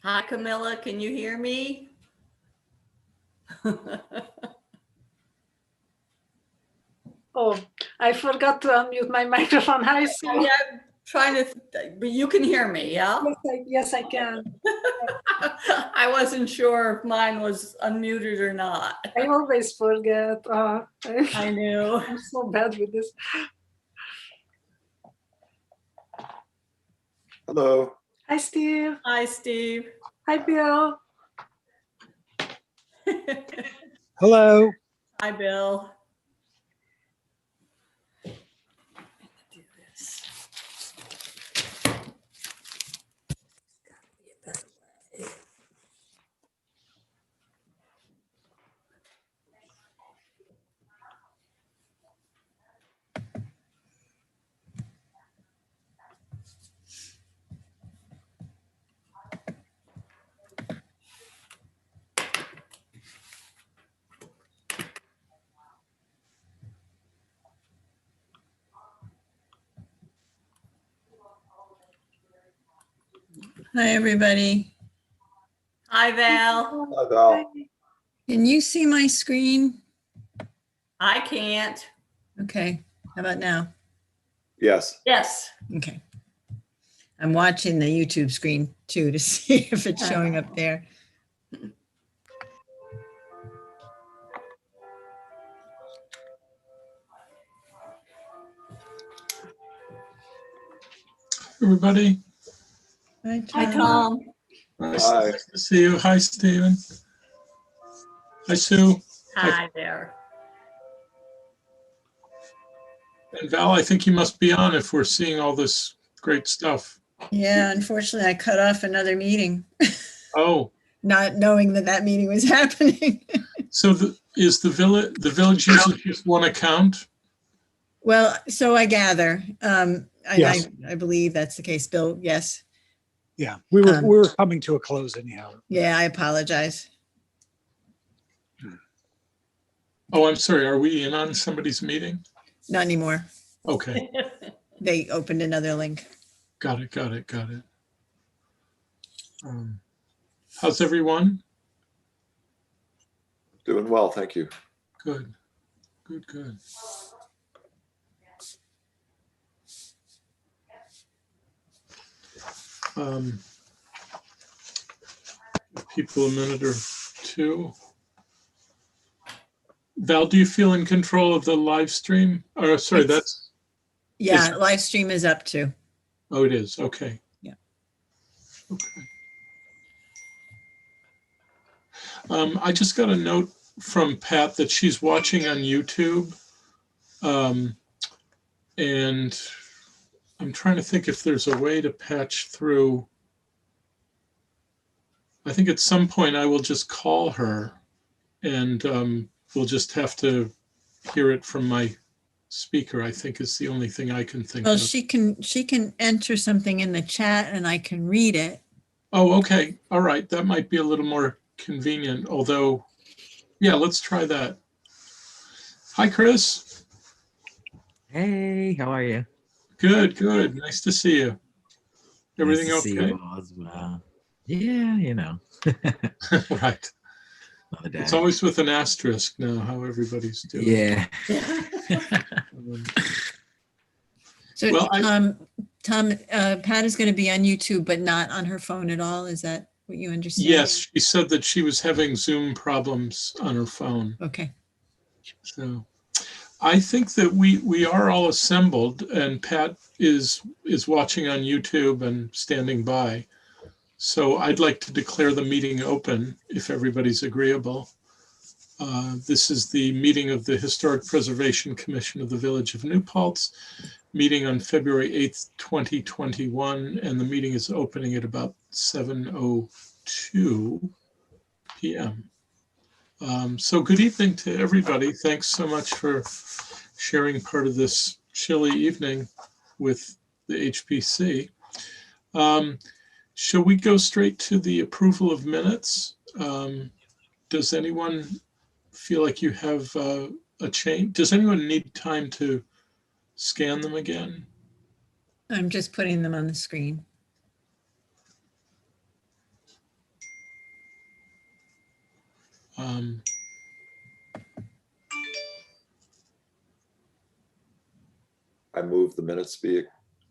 Hi, Camilla. Can you hear me? Oh, I forgot to unmute my microphone. Hi, Sue. Yeah, I'm trying to, but you can hear me, yeah? Yes, I can. I wasn't sure if mine was unmuted or not. I always forget. I knew. I'm so bad with this. Hello. Hi, Steve. Hi, Steve. Hi, Bill. Hello. Hi, Bill. Do this. Hi, everybody. Hi, Val. Hi, Val. Can you see my screen? I can't. Okay. How about now? Yes. Yes. Okay. I'm watching the YouTube screen too to see if it's showing up there. Everybody. Hi, Hi, Tom. Tom. Hi. Nice to see you. Hi, Stephen. Hi, Sue. Hi there. And Val, I think you must be on if we're seeing all this great stuff. Yeah, unfortunately, I cut off another meeting, Oh, not knowing that that meeting was happening. so is the village uses just one account? Well, so I gather. Yes. I believe that's the case. Bill, yes. Yeah, we were coming to a close anyhow. Yeah, I apologize. Oh, I'm sorry. Are we in on somebody's meeting? Not anymore. Okay. They opened another link. Got it. How's everyone? Doing well, thank you. Good. Give people a minute or two. Val, do you feel in control of the live stream? Or sorry, that's, Yeah, live stream is up too. oh, it is. Okay. Yeah. Okay. I just got a note from Pat that she's watching on YouTube. And I'm trying to think if there's a way to patch through. I think at some point I will just call her and we'll just have to hear it from my speaker, I think is the only thing I can think Well, of. she can enter something in the chat and I can read it. Oh, okay. All right. That might be a little more convenient, although, yeah, let's try that. Hi, Chris. Hey, how are you? Good. Nice to see you. Everything Nice to see okay? you all as well. Yeah, you know. Right. Another day. It's always with an asterisk now, how everybody's doing. Yeah. So, Well, Tom, Pat is going to be on YouTube, but not on her phone at all. Is that what you understand? yes, she said that she was having Zoom problems on her phone. Okay. So I think that we are all assembled, and Pat is watching on YouTube and standing by. So I'd like to declare the meeting open if everybody's agreeable. This is the meeting of the Historic Preservation Commission of the Village of New Paltz, meeting on February 8th, 2021, and the meeting is opening at about 7:02 p.m. So good evening to everybody. Thanks so much for sharing part of this chilly evening with the HPC. Shall we go straight to the approval of minutes? Does anyone feel like you have a change? Does anyone need time to scan them again? I'm just putting them on the screen. Um, I move the minutes be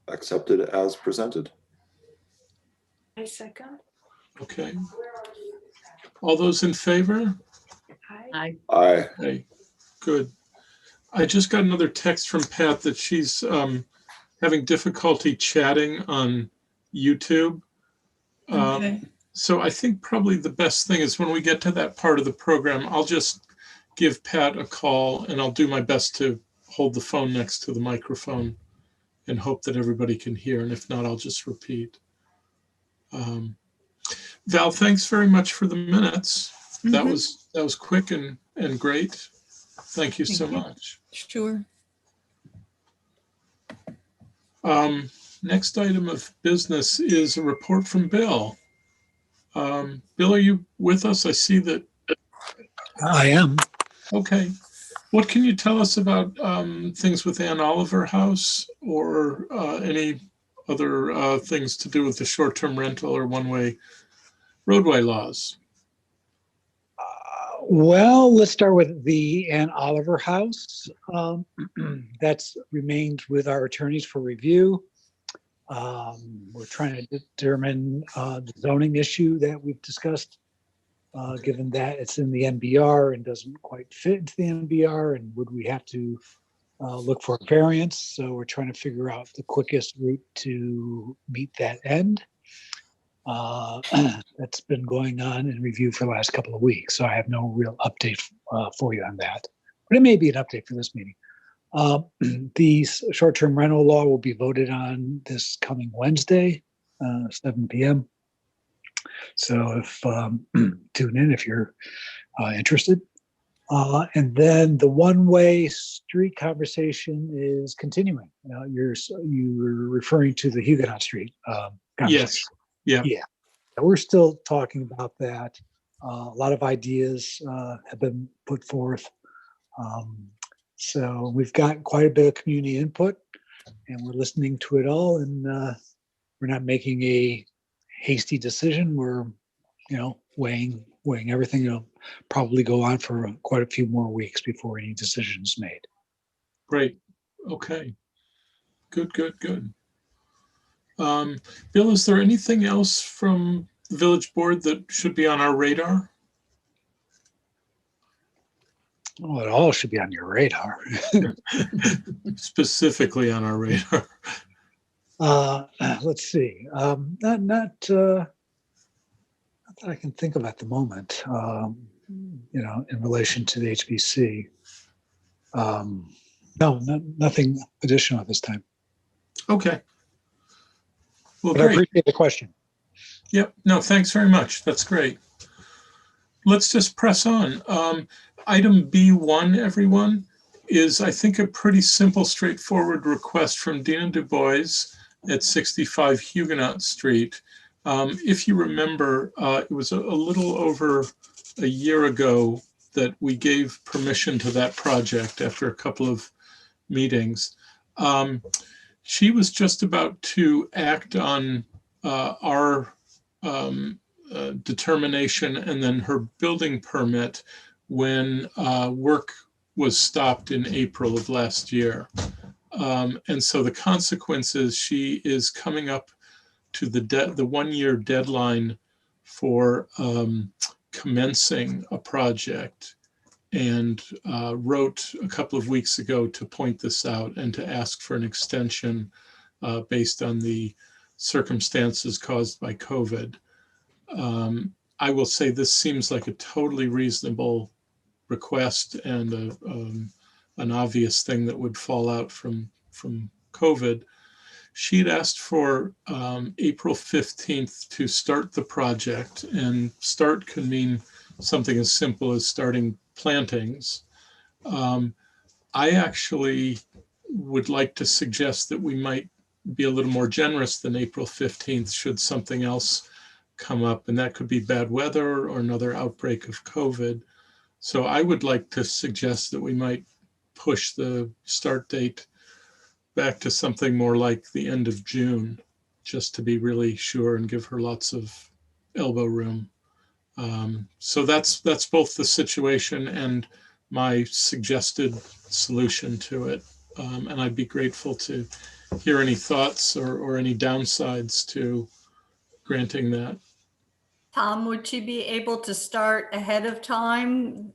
accepted as presented. I second. okay. All those in favor? Aye. Aye. Okay, good. I just got another text from Pat that she's having difficulty chatting on YouTube. Okay. So I think probably the best thing is when we get to that part of the program, I'll just give Pat a call and I'll do my best to hold the phone next to the microphone and hope that everybody can hear. And if not, I'll just repeat. Val, thanks very much for the minutes. That was quick and great. Thank you so Thank you. much. Sure. Next item of business is a report from Bill. Bill, are you with us? I see that. I am. Okay. What can you tell us about things with Ann Oliver House or any other things to do with the short-term rental or one-way roadway laws? Well, let's start with the Ann Oliver House. That's remained with our attorneys for review. We're trying to determine the zoning issue that we've discussed, given that it's in the NBR and doesn't quite fit into the NBR, and would we have to look for a variance? So we're trying to figure out the quickest route to meet that end. That's been going on in review for the last couple of weeks, so I have no real update for you on that. But it may be an update for this meeting. The short-term rental law will be voted on this coming Wednesday, 7 p.m. So if tune in if you're interested. And then the one-way street conversation is continuing. You're referring to the Huguenot Street conversation. Yes. Yeah. Yeah, we're still talking about that. A lot of ideas have been put forth. So we've got quite a bit of community input and we're listening to it all, and we're not making a hasty decision. We're, weighing everything. It'll probably go on for quite a few more weeks before any decision is made. Great. Okay. Good. Bill, is there anything else from the village board that should be on our radar? Well, it all should be on your radar. Specifically on our radar. Let's see. Not that I can think of at the moment. In relation to the HBC. No, nothing additional at this time. Okay. Well, But I great. appreciate the question. Yep. No, thanks very much. That's great. Let's just press on. Item B1, everyone, is, I think, a pretty simple, straightforward request from Dina Du Bois at 65 Huguenot Street. If you remember, it was a little over a year ago that we gave permission to that project after a couple of meetings. She was just about to act on our determination and then her building permit when work was stopped in April of last year. And so the consequences, she is coming up to the 1 year deadline for commencing a project, and wrote a couple of weeks ago to point this out and to ask for an extension based on the circumstances caused by COVID. I will say this seems like a totally reasonable request and an obvious thing that would fall out from COVID. She'd asked for April 15th to start the project, and start can mean something as simple as starting plantings. I actually would like to suggest that we might be a little more generous than April 15th should something else come up, and that could be bad weather or another outbreak of COVID. So I would like to suggest that we might push the start date back to something more like the end of June, just to be really sure and give her lots of elbow room. So that's both the situation and my suggested solution to it. And I'd be grateful to hear any thoughts or any downsides to granting that. Tom, would she be able to start ahead of time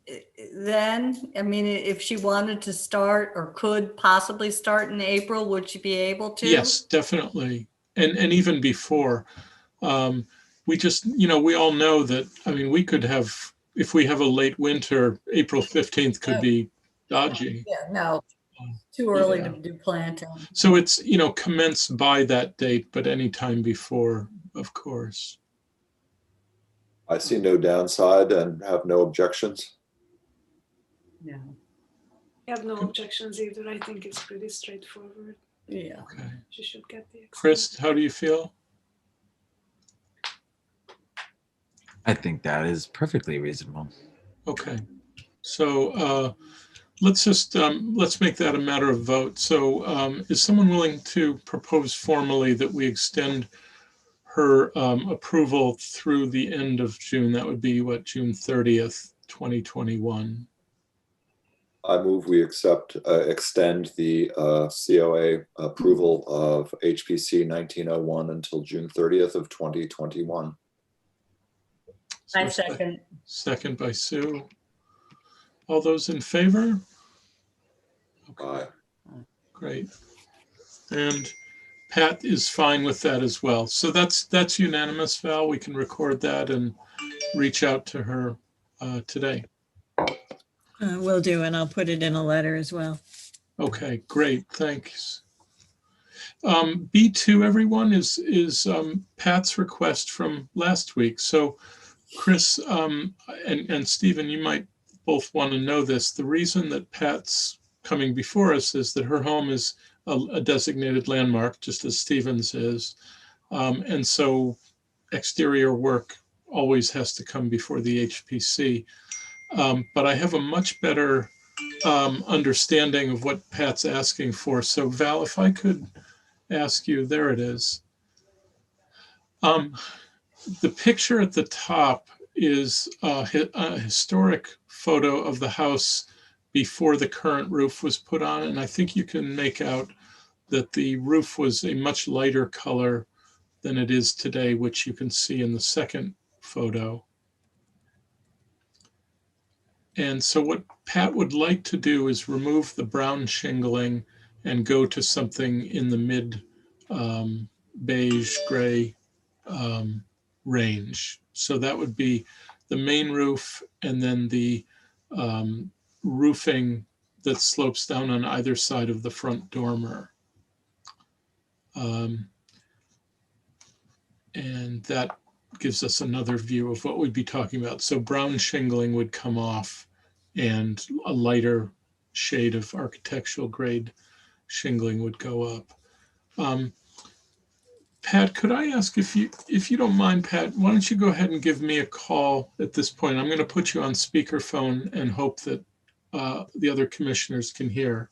then? I mean, if she wanted to start or could possibly start in April, would she be able to? Yes, definitely. And even before, we just, we all know that, I mean, we could have, if we have a late winter, April 15th could be dodgy. Yeah, no, too early Yeah. to do planting. So it's, commence by that date, but any time before, of course. I see no downside and have no objections. Yeah, I have no objections either. I think it's pretty straightforward. yeah. Okay. She should get the extension. Chris, how do you feel? I think that is perfectly reasonable. Okay. So let's just, let's make that a matter of vote. So is someone willing to propose formally that we extend her approval through the end of June? That would be what, June 30th, 2021. I move we extend the COA approval of HPC 1901 until June 30th of 2021. I second. Second by Sue. All those in favor? Aye. Great. And Pat is fine with that as well. So that's unanimous, Val. We can record that and reach out to her today. Will do, and I'll put it in a letter as well. Okay, great, thanks. B2, everyone, is Pat's request from last week. So Chris and Stephen, you might both want to know this. The reason that Pat's coming before us is that her home is a designated landmark, just as Stephen's is. And so exterior work always has to come before the HPC. But I have a much better understanding of what Pat's asking for. So Val, if I could ask you, there it is. The picture at the top is a historic photo of the house before the current roof was put on. And I think you can make out that the roof was a much lighter color than it is today, which you can see in the second photo. And so what Pat would like to do is remove the brown shingling and go to something in the mid beige gray range. So that would be the main roof and then the roofing that slopes down on either side of the front dormer. And that gives us another view of what we'd be talking about. So brown shingling would come off and a lighter shade of architectural grade shingling would go up. Pat, could I ask if you don't mind, Pat, why don't you go ahead and give me a call at this point? I'm going to put you on speakerphone and hope that the other commissioners can hear.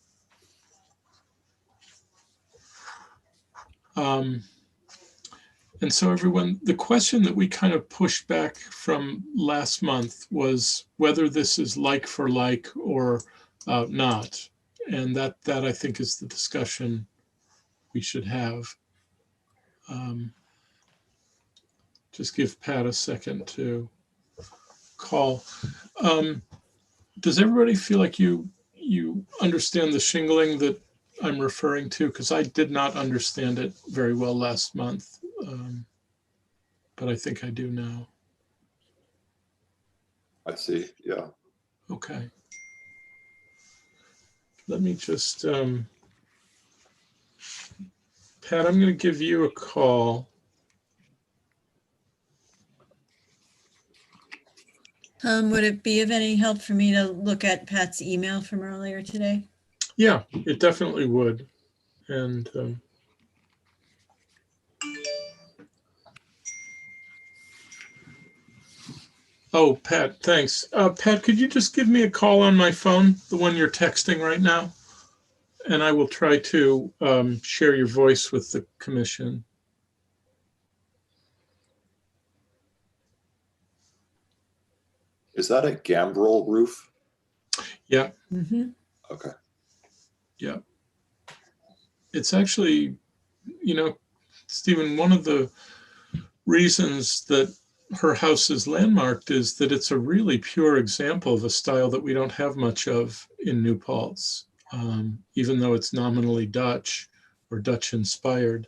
And so everyone, the question that we kind of pushed back from last month was whether this is like for like or not. And that I think is the discussion we should have. Just give Pat a second to call. Does everybody feel like you understand the shingling that I'm referring to? Because I did not understand it very well last month. But I think I do now. I see, yeah. Okay. Let me just, Pat, I'm going to give you a call. Would it be of any help for me to look at Pat's email from earlier today? Yeah, it definitely would. And oh, Pat, thanks. Pat, could you just give me a call on my phone, the one you're texting right now? And I will try to share your voice with the commission. Is that a gambrel roof? Yeah, Mhm. Okay. yeah. It's actually, Stephen, one of the reasons that her house is landmarked is that it's a really pure example of a style that we don't have much of in New Paltz, even though it's nominally Dutch or Dutch inspired.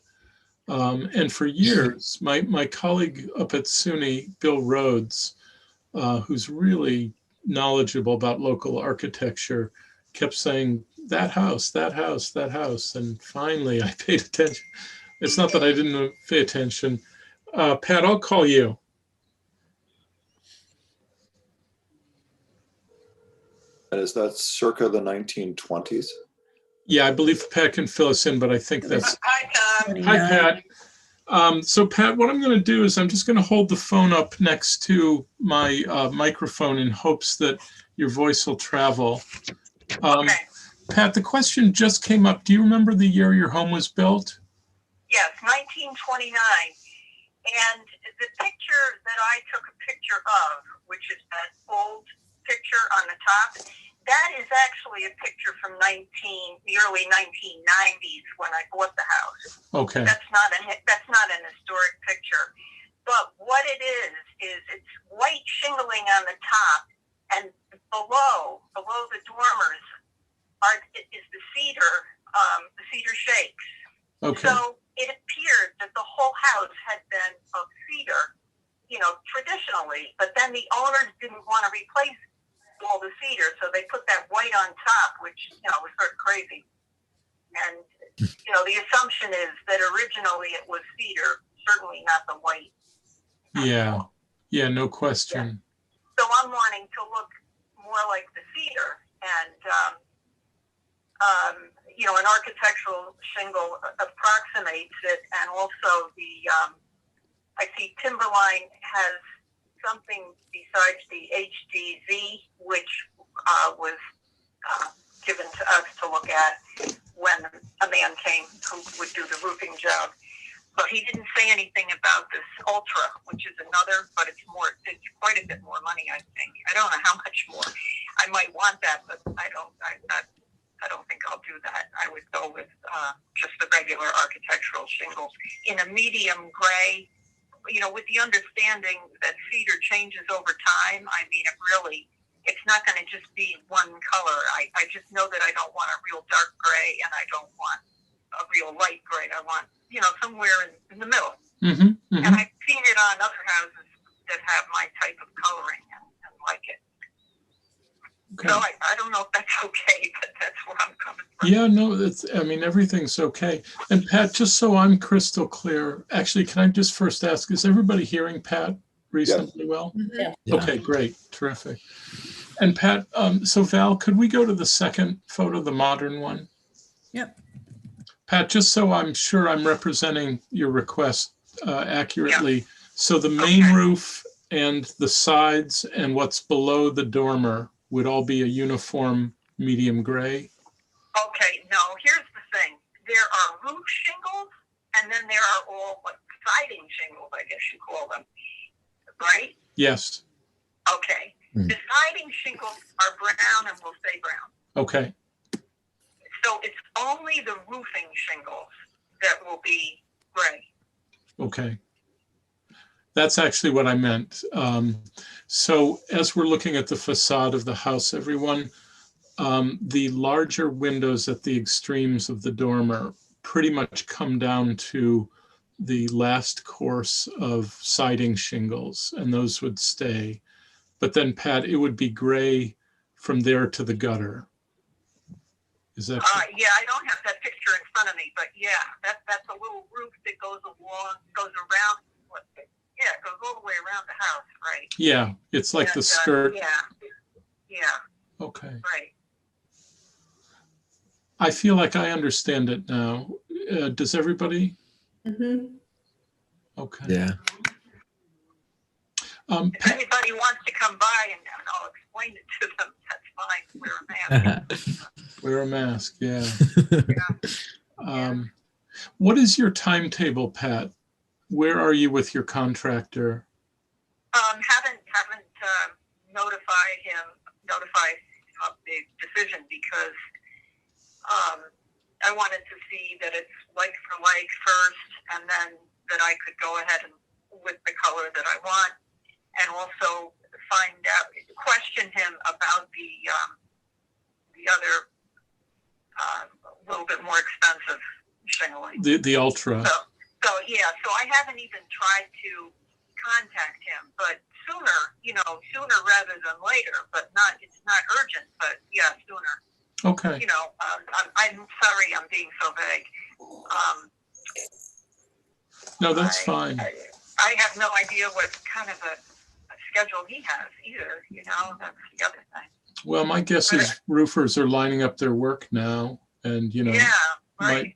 And for years, my colleague up at SUNY, Bill Rhodes, who's really knowledgeable about local architecture, kept saying, that house, that house, that house. And finally, I paid attention. It's not that I didn't pay attention. Pat, I'll call you. And is that circa the 1920s? Yeah, I believe Pat can fill us in, but I think that's. Hi, Tom. Hi, 29. Pat. So, Pat, what I'm going to do is I'm just going to hold the phone up next to my microphone in hopes that your voice will travel. Okay. Pat, the question just came up. Do you remember the year your home was built? Yes, 1929. And the picture that I took a picture of, which is that old picture on the top, that is actually a picture from the early 1990s when I bought the house. Okay. That's not an historic picture. But what it is it's white shingling on the top, and below the dormers is the cedar shakes. Okay. So it appeared that the whole house had been of cedar, traditionally, but then the owners didn't want to replace all the cedar, so they put that white on top, which, was sort of crazy. And, the assumption is that originally it was cedar, certainly not the white. Yeah. Yeah, no question. So I'm wanting to look more like the cedar, and, an architectural shingle approximates it, and also I see Timberline has something besides the HDZ, which was given to us to look at when a man came who would do the roofing job. But he didn't say anything about this Ultra, which is another, but it's quite a bit more money, I think. I don't know how much more. I might want that, but I don't think I'll do that. I would go with just the regular architectural shingles in a medium gray, with the understanding that cedar changes over time. I mean, it's not going to just be one color. I just know that I don't want a real dark gray, and I don't want a real light gray. I want, somewhere in the middle. Mm-hmm, mm-hmm. And I've seen it on other houses that have my type of coloring and like it. Okay. So I don't know if that's okay, but that's where I'm coming from. Yeah, no, everything's okay. And Pat, just so I'm crystal clear, actually, can I just first ask, is everybody hearing Pat reasonably well? Mhm. Yeah. Okay, great, terrific. And Pat, so Val, could we go to the second photo, the modern one? Yep. Pat, just so I'm sure I'm representing your request accurately. So the main Okay. roof and the sides and what's below the dormer would all be a uniform medium gray? Okay, no, here's the thing. There are roof shingles, and then there are all siding shingles, I guess you call them, right? Yes. Okay. Mm. The siding shingles are brown and will stay brown. Okay. So it's only the roofing shingles that will be gray. Okay. That's actually what I meant. So as we're looking at the facade of the house, everyone, the larger windows at the extremes of the dormer pretty much come down to the last course of siding shingles, and those would stay. But then, Pat, it would be gray from there to the gutter. Is that Yeah, I don't have that picture in front of me, but yeah, that's a little roof that goes around. Yeah, it goes all the way around the house, right? Yeah, it's like And, the skirt. Yeah, Okay. right. I feel like I understand it now. Does everybody? Mhm. Okay. Yeah. If anybody wants to come by and I'll explain it to them, that's fine. Wear a mask. Wear a mask, yeah. What is your timetable, Pat? Where are you with your contractor? Haven't notified I wanted to see that it's like for like first, and then that I could go ahead and with the color that I want, and also question him about the other little bit more expensive shingling. The Ultra. So I haven't even tried to contact him, but sooner rather than later, but it's not urgent, but yeah, sooner. Okay. I'm sorry I'm being so vague. No, that's fine. I have no idea what kind of a schedule he has either, that's the other thing. Well, my guess is roofers are lining up their work now, and Yeah, right.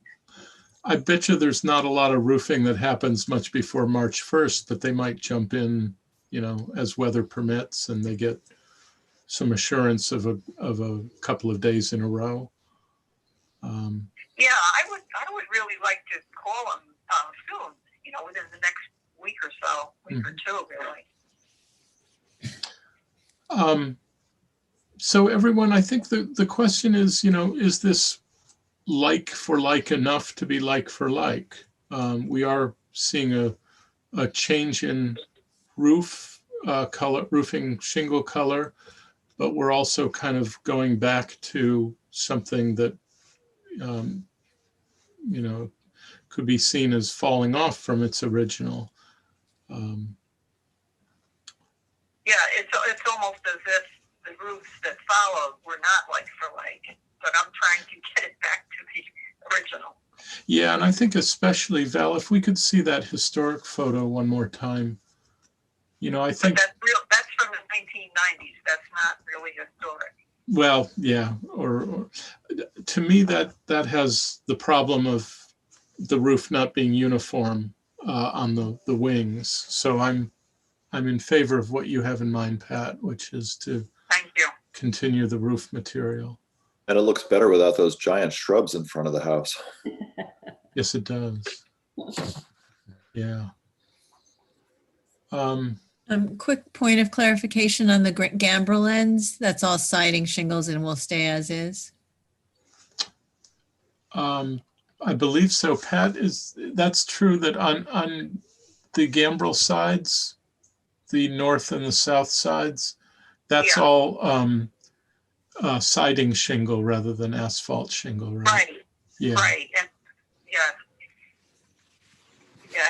I bet you there's not a lot of roofing that happens much before March 1st, but they might jump in, as weather permits, and they get some assurance of a couple of days in a row. Yeah, I would really like to call him soon, within the next week or so, week or two, really. So everyone, I think the question is, is this like for like enough to be like for like? We are seeing a change in roofing shingle color, but we're also kind of going back to something that, could be seen as falling off from its original. Yeah, it's almost as if the roofs that followed were not like for like, but I'm trying to get it back to the original. Yeah, and I think especially, Val, if we could see that historic photo one more time, I think that's from the 1990s. That's not really historic. Well, yeah, or to me that has the problem of the roof not being uniform on the wings. So I'm in favor of what you have in mind, Pat, which is to Thank you. continue the roof material. And it looks better without those giant shrubs in front of the house. Yes, it does. Yeah. Quick point of clarification on the gambrel ends. That's all siding shingles and will stay as is. I believe so. Pat, that's true that on the gambrel sides, the north and the south sides, that's all siding shingle rather than asphalt shingle, right? Right. Yeah. Right. And, yeah.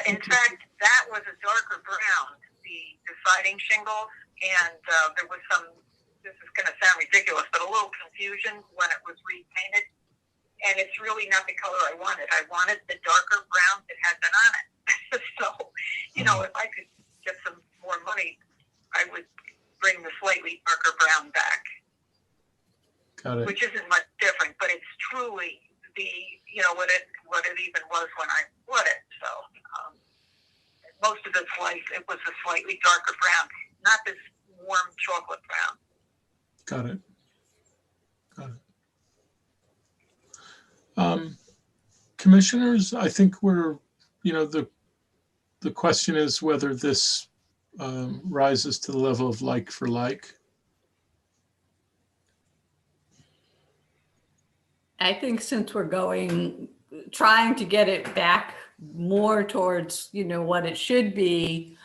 In fact, that was a darker brown, the siding shingles, and there was some. This is going to sound ridiculous, but a little confusion when it was repainted. And it's really not the color I wanted. I wanted the darker brown that had been on it. So, if I could get some more money, I would bring the slightly darker brown back. Got it. Which isn't much different, but it's truly what it even was when I put it. So most of its life, it was a slightly darker brown, not this warm chocolate brown. Got it. Commissioners, I think we're, the question is whether this rises to the level of like for like. I think since we're trying to get it back more towards, what it should be,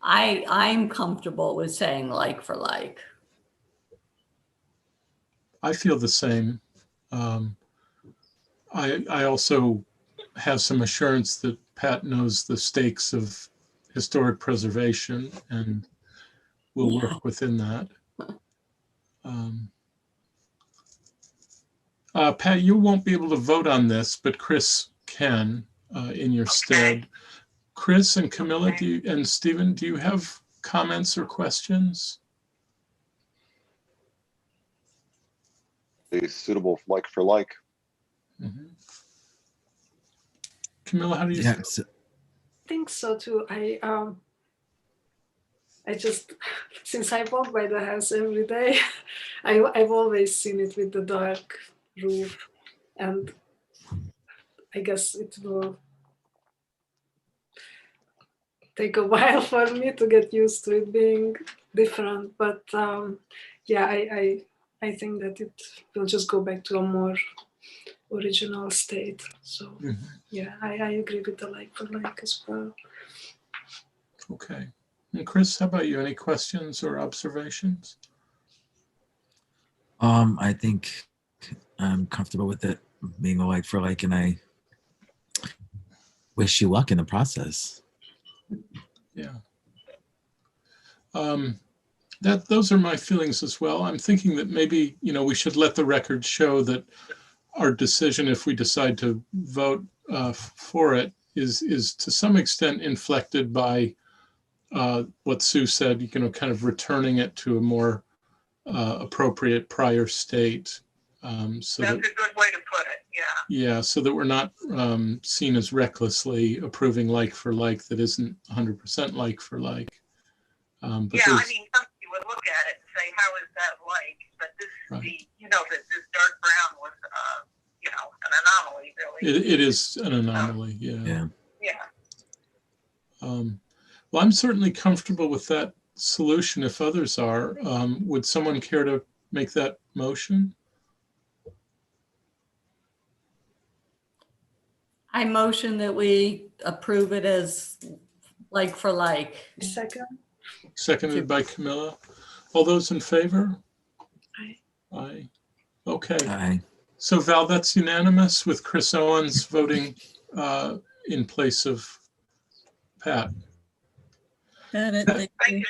I'm comfortable with saying like for like. I feel the same. I also have some assurance that Pat knows the stakes of historic preservation and will work within that. Pat, you won't be able to vote on this, but Chris can in your stead. Chris and Camilla, and Stephen, do you have comments or questions? A suitable like for like. Mm-hmm. Camilla, how do you feel? I think so too. I just, since I walk by the house every day, I've always seen it with the dark roof, and I guess it will take a while for me to get used to it being different. But I think that it will just go back to a more original state. So Mhm. yeah, I agree with the like for like as well. Okay. And Chris, how about you? Any questions or observations? I think I'm comfortable with it being a like for like, and I wish you luck in the process. Yeah. Those are my feelings as well. I'm thinking that maybe, we should let the record show that our decision, if we decide to vote for it, is to some extent inflected by what Sue said, kind of returning it to a more appropriate prior state. So That's a good way to put it. yeah, so that we're not seen as recklessly approving like for like that isn't 100% like for like. But Yeah, there's- I mean, somebody would look at it and say, "How is that like?" But this, Right. this dark brown was, an anomaly, really. it is an anomaly, yeah. Yeah. Yeah. Well, I'm certainly comfortable with that solution if others are. Would someone care to make that motion? I motion that we approve it as like for like. Second. Seconded by Camilla. All those in favor? Aye. Aye. Okay. Aye. So Val, that's unanimous with Chris Owens voting in place of Pat. Got it. Thank you.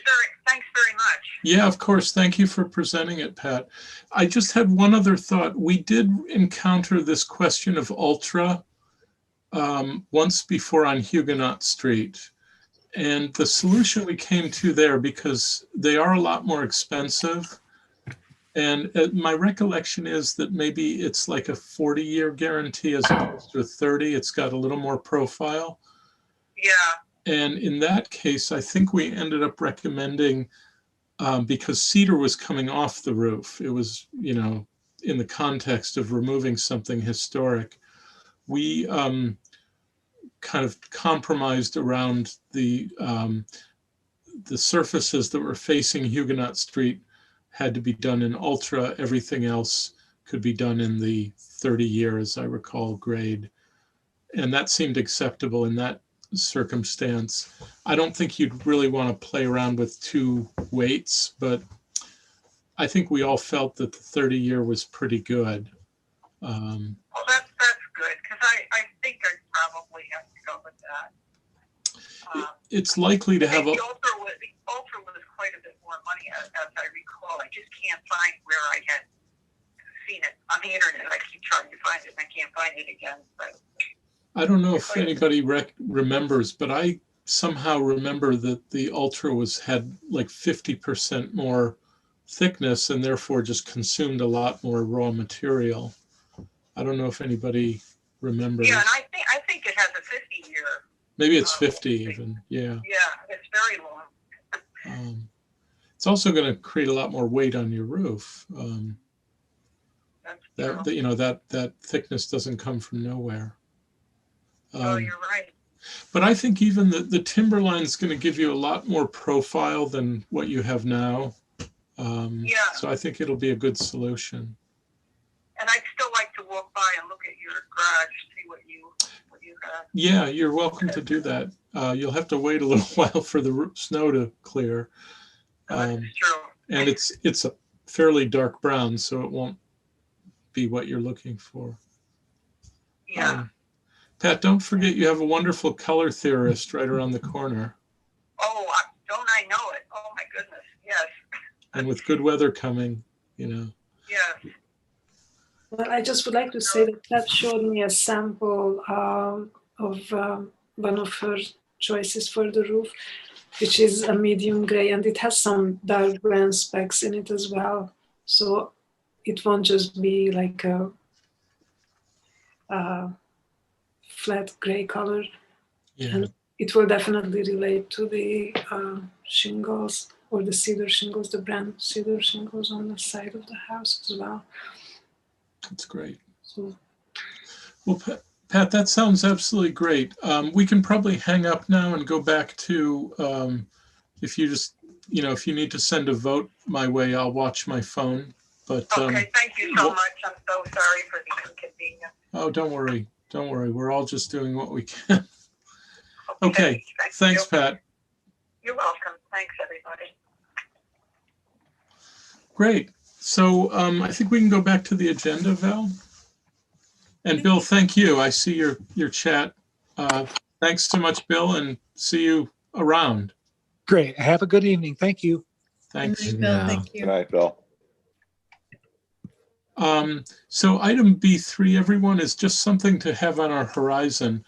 Thanks very much. Yeah, of course. Thank you for presenting it, Pat. I just had one other thought. We did encounter this question of ultra once before on Huguenot Street. And the solution we came to there, because they are a lot more expensive, and my recollection is that maybe it's like a 40-year guarantee as opposed to a 30. It's got a little more profile. Yeah. And in that case, I think we ended up recommending, because cedar was coming off the roof, it was, in the context of removing something historic, we kind of compromised around the surfaces that were facing Huguenot Street had to be done in ultra. Everything else could be done in the 30-year, as I recall, grade. And that seemed acceptable in that circumstance. I don't think you'd really want to play around with two weights, but I think we all felt that the 30-year was pretty good. Well, that's good, because I think I probably have to go with that. It's likely to have the ultra was quite a bit more money, as I recall. I just can't find where I had seen it on the internet. I keep trying to find it, and I can't find it again. But I don't know if anybody remembers, but I somehow remember that the ultra had like 50% more thickness and therefore just consumed a lot more raw material. I don't know if anybody remembers. yeah, and I think it has a 50-year. Maybe it's 50 even. Yeah. Yeah, it's very long. It's also going to create a lot more weight on your roof. That's true. That thickness doesn't come from nowhere. Oh, you're right. But I think even the timberline is going to give you a lot more profile than what you have now. Yeah. So I think it'll be a good solution. And I'd still like to walk by and look at your garage, see what you have. Yeah, you're welcome to do that. You'll have to wait a little while for the snow to clear. That's true. And it's a fairly dark brown, so it won't be what you're looking for. Yeah. Pat, don't forget you have a wonderful color theorist right around the corner. Oh, don't I know it? Oh my goodness, yes. And with good weather coming, Yes. Well, I just would like to say that Pat showed me a sample of one of her choices for the roof, which is a medium gray, and it has some dark brown specks in it as well. So it won't just be like a flat gray color. Yeah. And it will definitely relate to the shingles or the cedar shingles, the brand cedar shingles on the side of the house as well. That's great. So, Well, Pat, that sounds absolutely great. We can probably hang up now and go back to, if you just, if you need to send a vote my way, I'll watch my phone. But Okay, thank you so much. I'm so sorry for the inconvenience. oh, don't worry. Don't worry. We're all just doing what we can. Okay. Thanks, you. Pat. You're welcome. Thanks, everybody. Great. So I think we can go back to the agenda, Val. And Bill, thank you. I see your chat. Thanks so much, Bill, and see you around. Great. Have a good evening. Thank you. Good Thanks. night, Bill. Yeah. Thank Good you. night, Bill. So item B3, everyone, is just something to have on our horizon.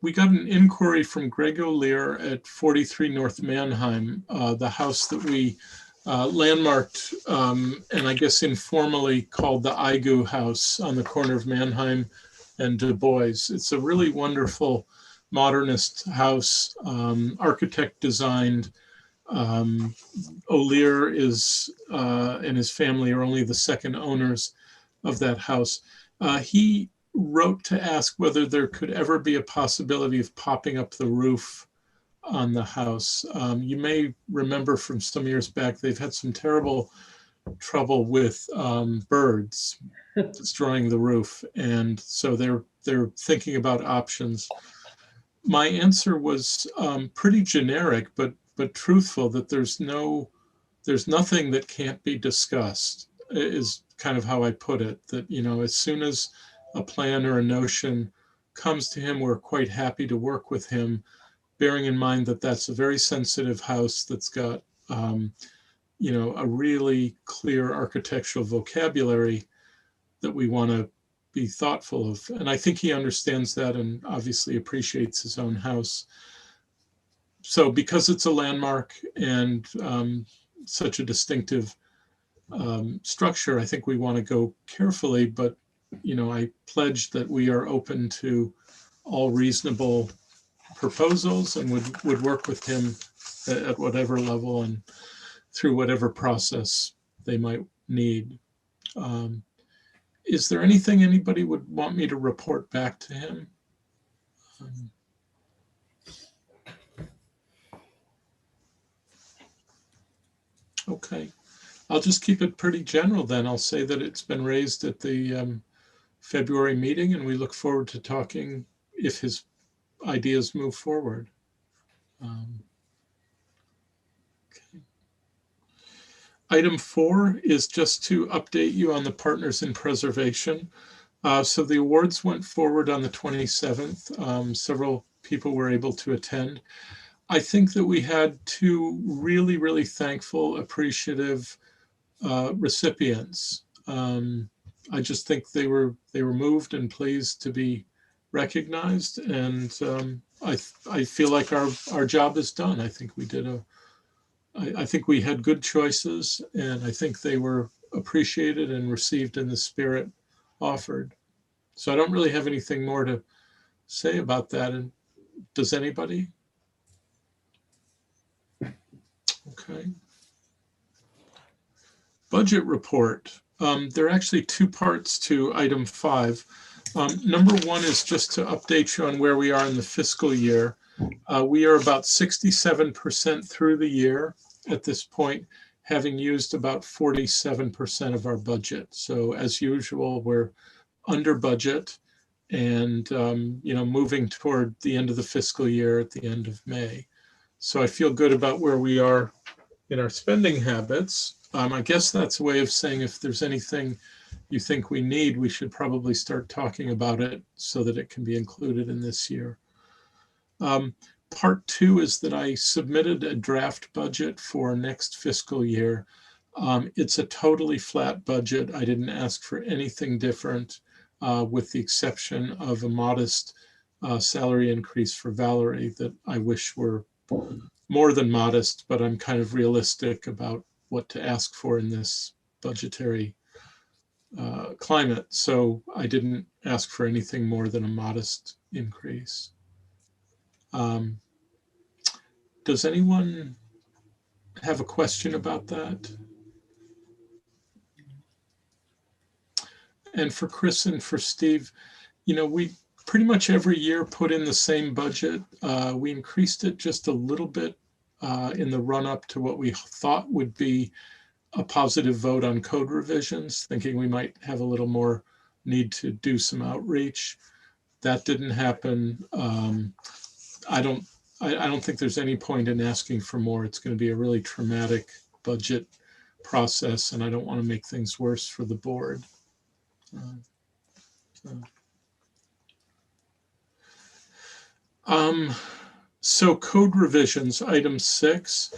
We got an inquiry from Greg O'Lear at 43 North Mannheim, the house that we landmarked and I guess informally called the Igu House on the corner of Mannheim and Du Bois. It's a really wonderful modernist house, architect designed. O'Lear is and his family are only the second owners of that house. He wrote to ask whether there could ever be a possibility of popping up the roof on the house. You may remember from some years back, they've had some terrible trouble with birds destroying the roof. And so they're thinking about options. My answer was pretty generic, but truthful, that there's nothing that can't be discussed, is kind of how I put it. That, you know, as soon as a plan or a notion comes to him, we're quite happy to work with him, bearing in mind that that's a very sensitive house that's got, you know, a really clear architectural vocabulary that we want to be thoughtful of. And I think he understands that and obviously appreciates his own house. So because it's a landmark and such a distinctive structure, I think we want to go carefully, but, you know, I pledge that we are open to all reasonable proposals and would work with him at whatever level and through whatever process they might need. Is there anything anybody would want me to report back to him? Okay, I'll just keep it pretty general then. I'll say that it's been raised at the February meeting and we look forward to talking if his ideas move forward. Okay. Item 4 is just to update you on the Partners in Preservation. So the awards went forward on the 27th. Several people were able to attend. I think that we had 2 really, really thankful, appreciative recipients. I just think they were moved and pleased to be recognized, and I feel like our job is done. I think we did I think we had good choices, and I think they were appreciated and received in the spirit offered. So I don't really have anything more to say about that. And does anybody? Okay. Budget report. There are actually 2 parts to item 5. Number 1 is just to update you on where we are in the fiscal year. We are about 67% through the year at this point, having used about 47% of our budget. So as usual, we're under budget and you know, moving toward the end of the fiscal year at the end of May. So I feel good about where we are in our spending habits. I guess that's a way of saying if there's anything you think we need, we should probably start talking about it so that it can be included in this year. Part 2 is that I submitted a draft budget for next fiscal year. It's a totally flat budget. I didn't ask for anything different with the exception of a modest salary increase for Valerie that I wish were more than modest, but I'm kind of realistic about what to ask for in this budgetary climate. So I didn't ask for anything more than a modest increase. Does anyone have a question about that? And for Chris and for Steve, you know, we pretty much every year put in the same budget. We increased it just a little bit in the run up to what we thought would be a positive vote on code revisions, thinking we might have a little more need to do some outreach. That didn't happen. I don't think there's any point in asking for more. It's going to be a really traumatic budget process, and I don't want to make things worse for the board. So code revisions, item 6.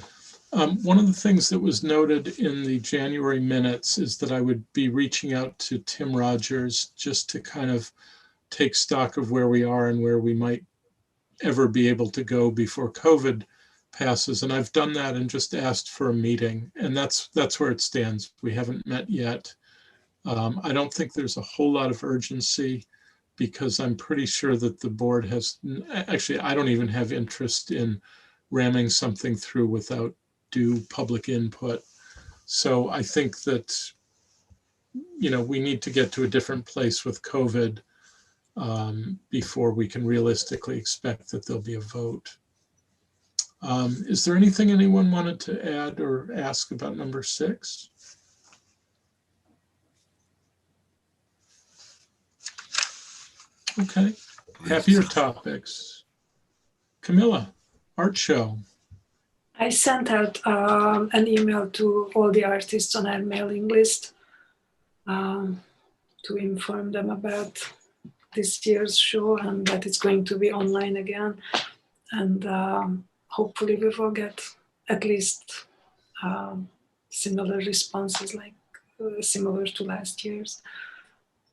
One of the things that was noted in the January minutes is that I would be reaching out to Tim Rogers just to kind of take stock of where we are and where we might ever be able to go before COVID passes. And I've done that and just asked for a meeting, and that's where it stands. We haven't met yet. I don't think there's a whole lot of urgency, because I'm pretty sure that the board has, actually, I don't even have interest in ramming something through without due public input. So I think that, we need to get to a different place with COVID before we can realistically expect that there'll be a vote. Is there anything anyone wanted to add or ask about number 6? Okay, happier topics. Camilla, art show. I sent out an email to all the artists on our mailing list to inform them about this year's show and that it's going to be online again. And hopefully we will get at least similar responses, like similar to last year's.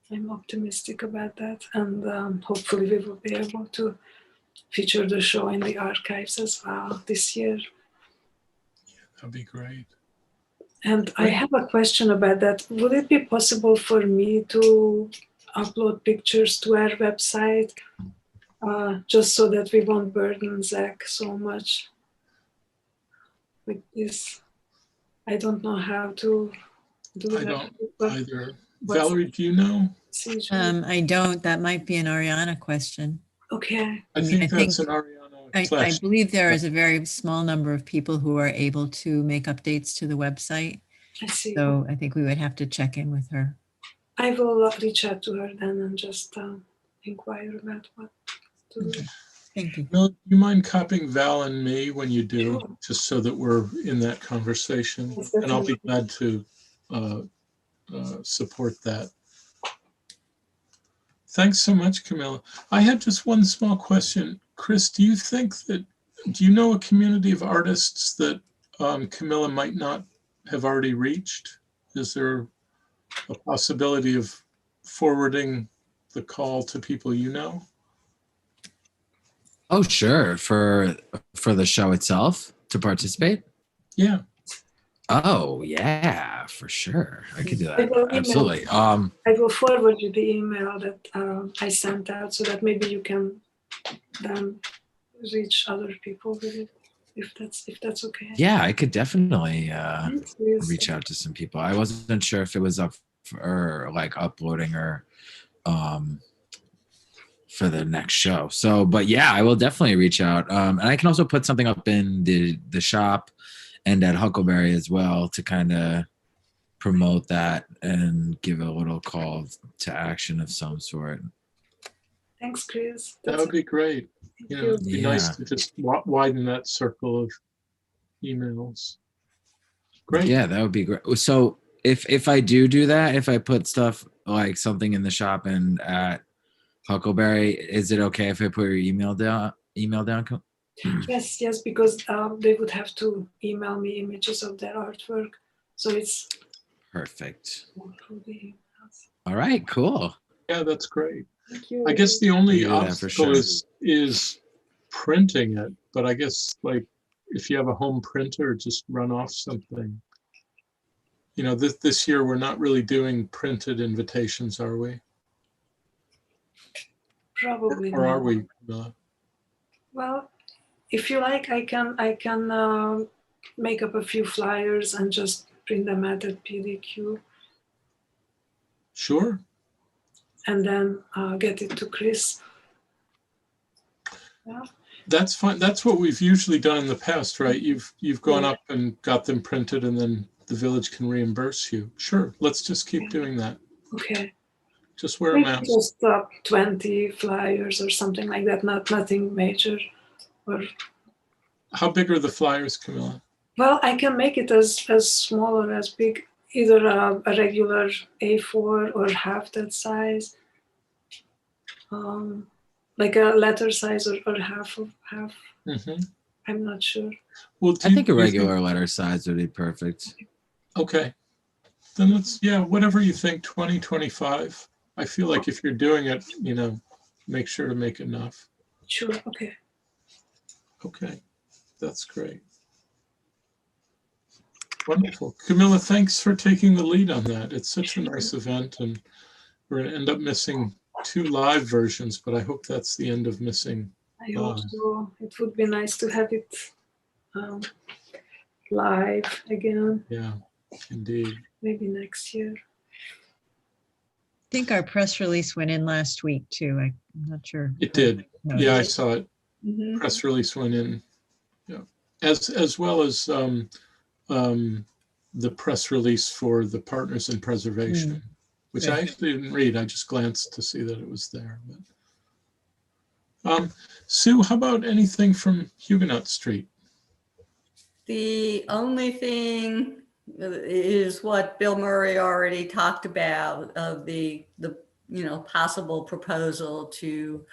I'm optimistic about that, and hopefully we will be able to feature the show in the archives as well this year. Yeah, that'd be great. And I have a question about that. Would it be possible for me to upload pictures to our website, just so that we won't burden Zach so much with this? I don't know how to do I that. don't either. Valerie, do you know? I don't. That might be an Ariana question. Okay. I think that's an Ariana. I believe there is a very small number of people who are able to make updates to the website. I see. So I think we would have to check in with her. I will reach out to her then and just inquire about what to do. Thank you. No, do you mind copying Val and me when you do, just so that we're in that conversation? Yes, and I'll be definitely. glad to support that. Thanks so much, Camilla. I had just one small question. Chris, do you know a community of artists that Camilla might not have already reached? Is there a possibility of forwarding the call to people you know? Oh, sure. For the show itself to participate? Yeah. Oh, yeah, for sure. I could do I that. will Absolutely. I will forward you the email that I sent out so that maybe you can then reach other people with it, if that's okay. Yeah, I could definitely Please. reach out to some people. I wasn't sure if it was up for like uploading or for the next show. So, but yeah, I will definitely reach out. And I can also put something up in the shop and at Huckleberry as well to kind of promote that and give a little call to action of some sort. Thanks, Chris. That would be great. It'd be nice Yeah. to just widen that circle of emails. Great. Yeah, that would be great. So if I do that, if I put stuff like something in the shop and at Huckleberry, is it okay if I put your email down? Yes, because they would have to email me images of their artwork, so it's Perfect. through the emails. All right, cool. Yeah, that's great. Thank you. I guess the only Yeah, for obstacle sure. is printing it, but I guess like if you have a home printer, just run off something. This year we're not really doing printed invitations, are we? Probably Or are not. we? Not? Well, if you like, I can make up a few flyers and just print them out at PDQ Sure. and then get it to Chris. Yeah. That's fine. That's what we've usually done in the past, right? You've gone up and got them printed and then the village can reimburse you. Sure, let's just keep doing that. Okay. Just wear a Maybe mask. just 20 flyers or something like that, nothing major. Or How big are the flyers, Camilla? well, I can make it as small or as big, either a regular A4 or half that size, like a letter size or half of half. Mm-hmm. I'm not sure. Well, I think a regular letter size would be perfect. Okay, then let's, yeah, whatever you think, 20, 25. I feel like if you're doing it, you know, make sure to make enough. Sure. Okay. Okay, that's great. Wonderful. Camilla, thanks for taking the lead on that. It's such a nice event, and we're going to end up missing 2 live versions, but I hope that's the end of missing. I hope so. It would be nice to have it live again. Yeah, indeed. Maybe next year. I think our press release went in last week too. I'm not sure. It did. No, Yeah, I saw it. Mhm. Press release went in. Yeah, as well as the press release for the Partners in Preservation, which I Right. actually didn't read. I just glanced to see that it was there. But, Sue, how about anything from Huguenot Street? The only thing is what Bill Murray already talked about of the possible proposal to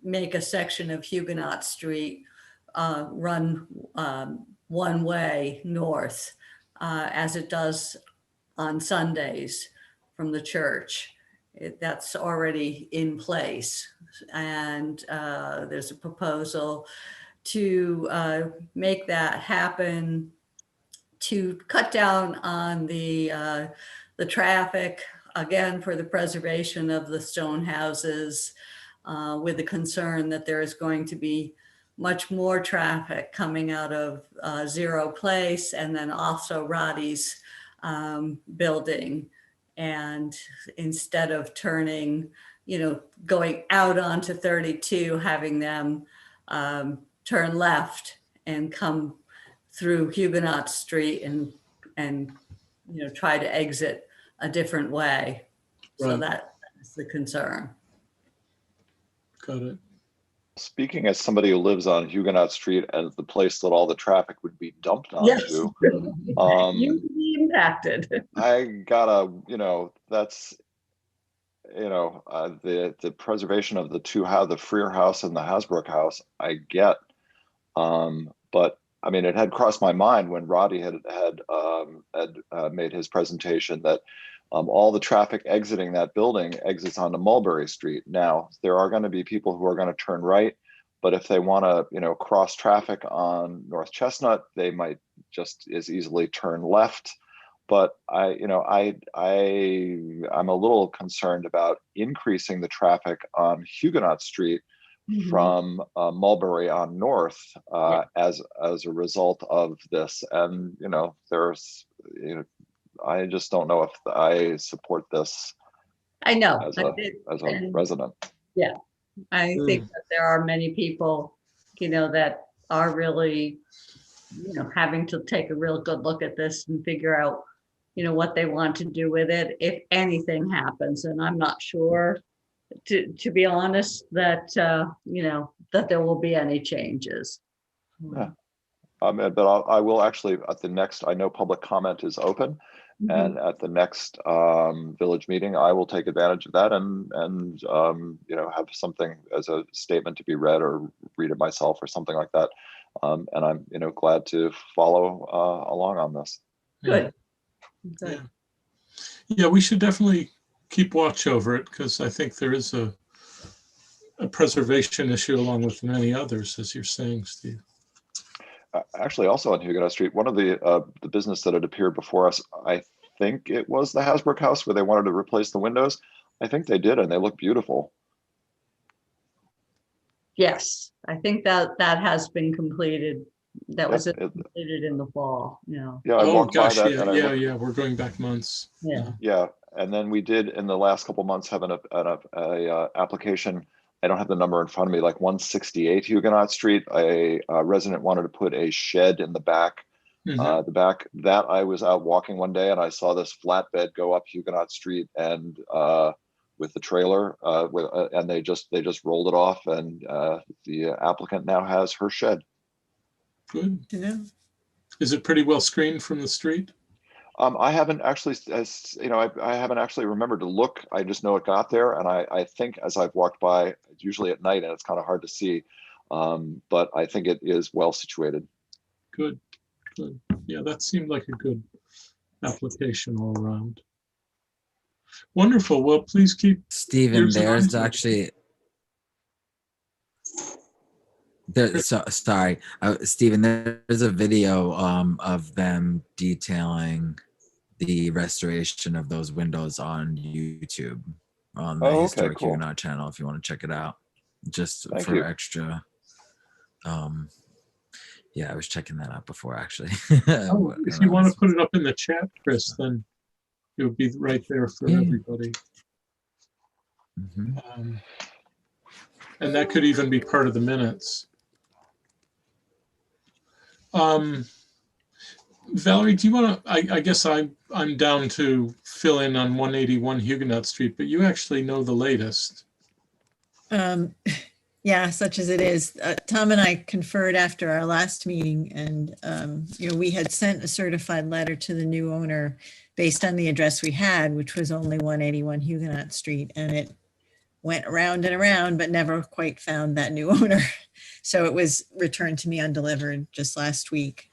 make a section of Huguenot Street run one way north, as it does on Sundays from the church. That's already in place. And there's a proposal to make that happen, to cut down on the traffic, again, for the preservation of the stone houses, with the concern that there is going to be much more traffic coming out of Zero Place and then also Roddy's building. And instead of turning, going out onto 32, having them turn left and come through Huguenot Street and try to exit a different way. So Right. that is the concern. Got it. Speaking as somebody who lives on Huguenot Street as the place that all the traffic would be dumped Yes. onto, You would be impacted. I gotta, that's, the preservation of the the Freer House and the Hasbrook House, I get. But I mean, it had crossed my mind when Roddy had made his presentation that all the traffic exiting that building exits onto Mulberry Street. Now, there are going to be people who are going to turn right, but if they want to, cross traffic on North Chestnut, they might just as easily turn left. But I'm a little concerned about increasing the traffic on Huguenot Street from Mulberry on north as a result of this. And I just don't know if I support this I know. as a resident. Yeah, I think that there are many people, that are really, having to take a real good look at this and figure out, what they want to do with it if anything happens. And I'm not sure, to be honest, that, that there will be any changes. Yeah. But I will actually at the next, I know public comment is open. And at the next village meeting, I will take advantage of that and have something as a statement to be read or read it myself or something like that. And I'm glad to follow along on this. Good. Yeah, we should definitely keep watch over it because I think there is a preservation issue along with many others, as you're saying, Steve. Actually, also on Huguenot Street, one of the business that had appeared before us, I think it was the Hasbrook House where they wanted to replace the windows. I think they did, and they look beautiful. Yes, I think that has been completed. That was completed in the fall. Yeah, I walked by that. Yeah, we're going back months. Yeah. And then we did in the last couple months have an application. I don't have the number in front of me, like 168 Huguenot Street. A resident wanted to put a shed in the back Mhm. The back that I was out walking one day and I saw this flatbed go up Huguenot Street and with the trailer and they just rolled it off, and the applicant now has her shed. Good. You know? Is it pretty well screened from the street? I haven't actually, as you know, I haven't actually remembered to look. I just know it got there, and I think as I've walked by, it's usually at night, and it's kind of hard to see. But I think it is well situated. Good, good. Yeah, that seemed like a good application all around. Wonderful. Well, please keep. Stephen, Here's an there's answer. actually there. So, sorry, Stephen. There's a video of them detailing the restoration of those windows on YouTube on the Oh, okay, Historic cool. Huguenot channel. If you want to check it out, just Thank for you. extra. Yeah, I was checking that out before actually. Oh, if you want to put it up in the chat, Chris, then it would be right there for Yeah. everybody. Mhm. And that could even be part of the minutes. Valerie, do you want to? I guess I'm down to fill in on 181 Huguenot Street, but you actually know the latest. Yeah, such as it is. Tom and I conferred after our last meeting, and we had sent a certified letter to the new owner based on the address we had, which was only 181 Huguenot Street, and it went around and around, but never quite found that new owner. So it was returned to me undelivered just last week.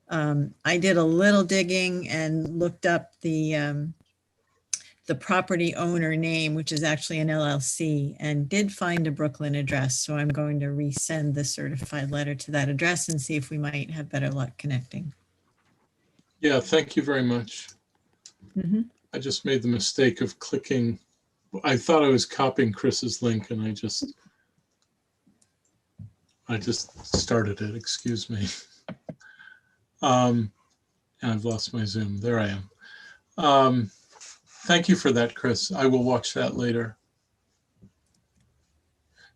I did a little digging and looked up the property owner name, which is actually an LLC, and did find a Brooklyn address. So I'm going to resend the certified letter to that address and see if we might have better luck connecting. Yeah, thank you very much. Mhm. I just made the mistake of clicking. I thought I was copying Chris's link, and I just started it. Excuse me. And I've lost my Zoom. There I am. Thank you for that, Chris. I will watch that later.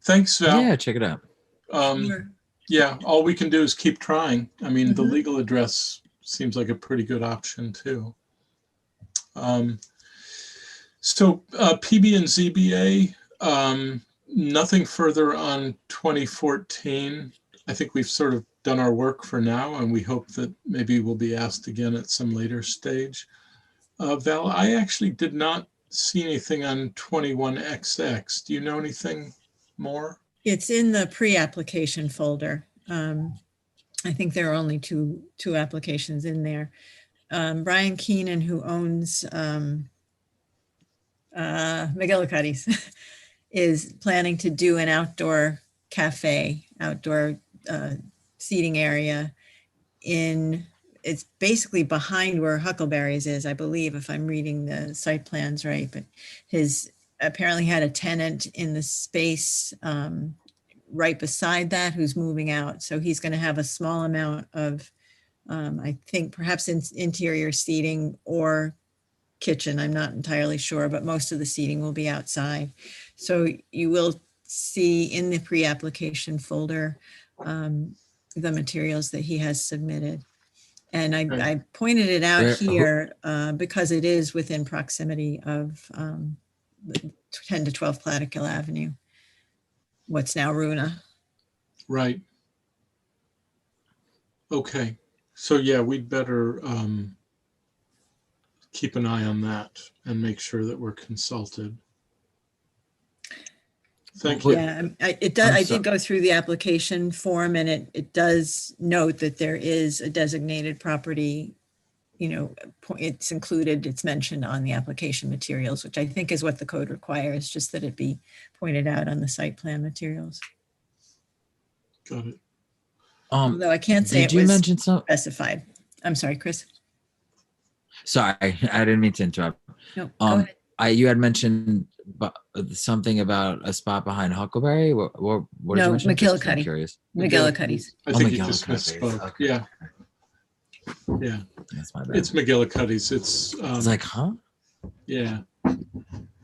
Thanks, Val. Yeah, check it out. Sure. Yeah, all we can do is keep trying. I mean, the Mhm. legal address seems like a pretty good option too. So PB and ZBA, nothing further on 2014. I think we've sort of done our work for now, and we hope that maybe we'll be asked again at some later stage. Val, I actually did not see anything on 21XX. Do you know anything more? It's in the pre-application folder. I think there are only two applications in there. Brian Keenan, who owns McGillicuddy's, is planning to do an outdoor cafe, outdoor seating area it's basically behind where Huckleberry's is, I believe, if I'm reading the site plans right, but his apparently had a tenant in the space right beside that who's moving out. So he's going to have a small amount of, I think perhaps interior seating or kitchen. I'm not entirely sure, but most of the seating will be outside. So you will see in the pre-application folder the materials that he has submitted. And I pointed it out here because it is within proximity of 10 to 12 Plattekill Avenue, what's now Runa. Right. Okay. So yeah, we'd better keep an eye on that and make sure that we're consulted. Thank you. Yeah, I did go through the application form, and it does note that there is a designated property, it's included, it's mentioned on the application materials, which I think is what the code requires, just that it be pointed out on the site plan materials. Got it. Although I can't say it Did you was mention specified. I'm sorry, Chris. Sorry, I didn't mean to interrupt. No, go ahead. You had mentioned something about a spot behind Huckleberry. What did you mention? Just, I'm curious. McGillicuddy's. I think you just misspoke. Okay. Yeah. Yeah. That's my bad. It's McGillicuddy's. It's like, huh? Yeah.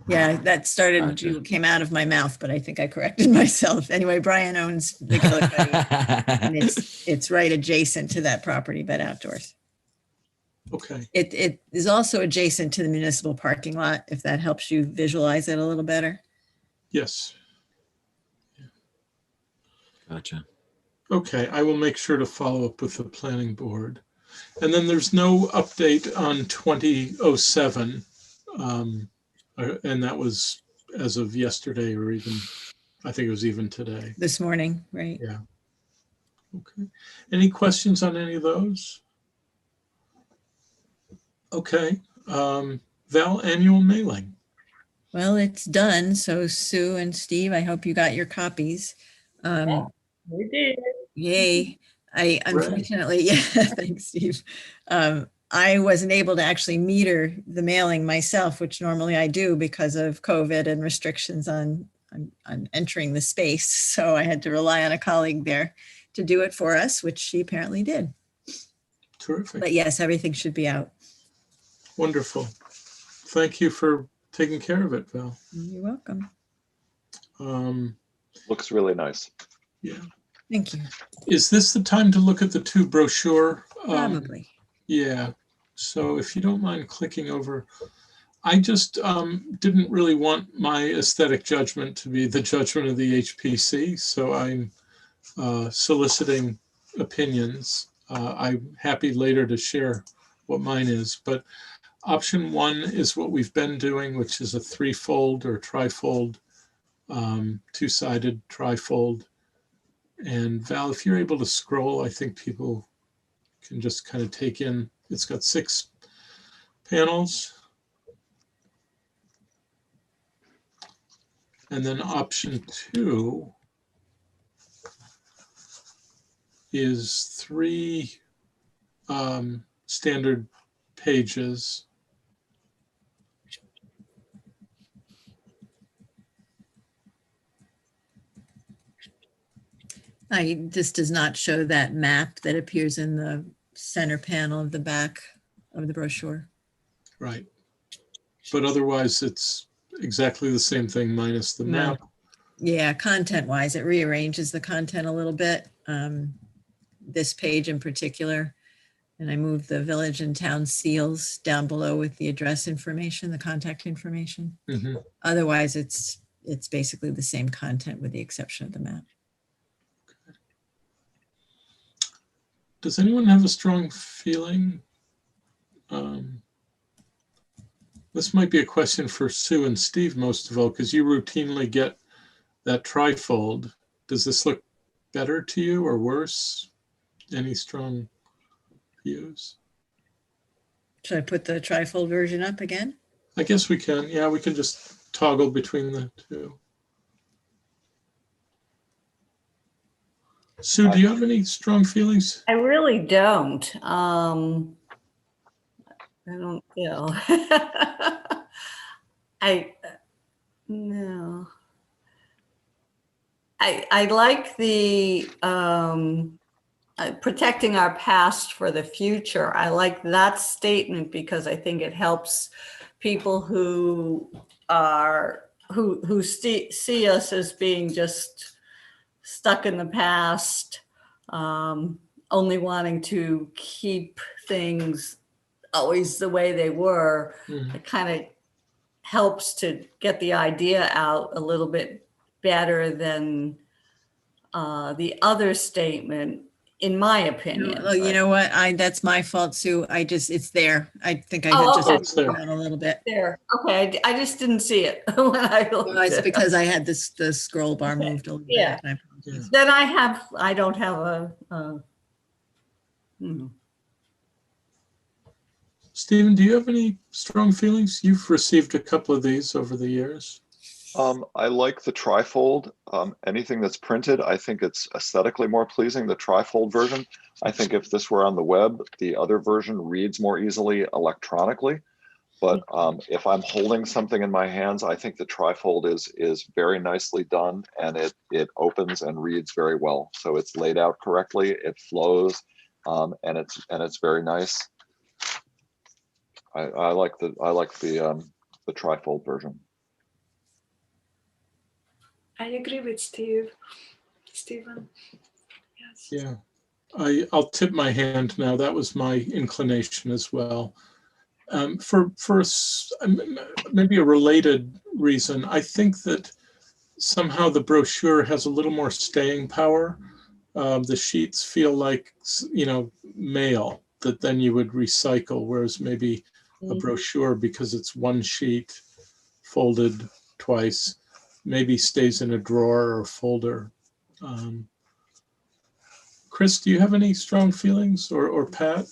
Yeah, that came out of my mouth, but I think I corrected myself. Anyway, Brian owns McGillicuddy's, and it's right adjacent to that property, but outdoors. Okay. It is also adjacent to the municipal parking lot, if that helps you visualize it a little better. Yes. Gotcha. Okay, I will make sure to follow up with the planning board. And then there's no update on 2007. And that was as of yesterday, or even, I think it was even today. This morning, right? Yeah. Okay. Any questions on any of those? Okay. Val, annual mailing. Well, it's done. So Sue and Steve, I hope you got your copies. We did. Yay. I Right. unfortunately, yeah, thanks, Steve. I wasn't able to actually meter the mailing myself, which normally I do because of COVID and restrictions on entering the space. So I had to rely on a colleague there to do it for us, which she apparently did. Terrific. But yes, everything should be out. Wonderful. Thank you for taking care of it, Val. You're welcome. Looks really nice. Yeah. Thank you. Is this the time to look at the two brochure? Probably. Yeah. So if you don't mind clicking over, I just didn't really want my aesthetic judgment to be the judgment of the HPC. So I'm soliciting opinions. I'm happy later to share what mine is, but option one is what we've been doing, which is a threefold or trifold, two-sided trifold. And Val, if you're able to scroll, I think people can just kind of take in, it's got 6 panels. And then option 2 is 3 standard pages. This does not show that map that appears in the center panel of the back of the brochure. Right. But otherwise, it's exactly the same thing minus the map. Yeah, content-wise, it rearranges the content a little bit. This page in particular, and I moved the village and town seals down below with the address information, the contact information. Mm-hmm. Otherwise, it's basically the same content with the exception of the map. Does anyone have a strong feeling? This might be a question for Sue and Steve most of all, because you routinely get that trifold. Does this look better to you or worse? Any strong views? Should I put the trifold version up again? I guess we can. Yeah, we can just toggle between the two. Sue, do you have any strong feelings? I really don't. I don't feel. No. I like the protecting our past for the future. I like that statement because I think it helps people who see us as being just stuck in the past, only wanting to keep things always the way they were. Mhm. It kind of helps to get the idea out a little bit better than the other statement, in my opinion. Oh, you know what? That's my fault, Sue. it's there. I think I Oh, just okay. had It's to there. down a little bit. There. Okay. I just didn't see it when I looked No, it's at it. because I had the scroll bar Okay. moved a little Yeah. bit. And I apologize. Then I don't have Stephen, do you have any strong feelings? You've received a couple of these over the years. I like the trifold. Anything that's printed, I think it's aesthetically more pleasing, the trifold version. I think if this were on the web, the other version reads more easily electronically. But if I'm holding something in my hands, I think the trifold is very nicely done, and it opens and reads very well. So it's laid out correctly, it flows, and it's very nice. I like the trifold version. I agree with Stephen. Yes. Yeah. I'll tip my hand now. That was my inclination as well. Maybe a related reason, I think that somehow the brochure has a little more staying power. The sheets feel like, mail that then you would recycle, whereas maybe a brochure, because it's one sheet folded twice, maybe stays in a drawer or folder. Chris, do you have any strong feelings, or Pat?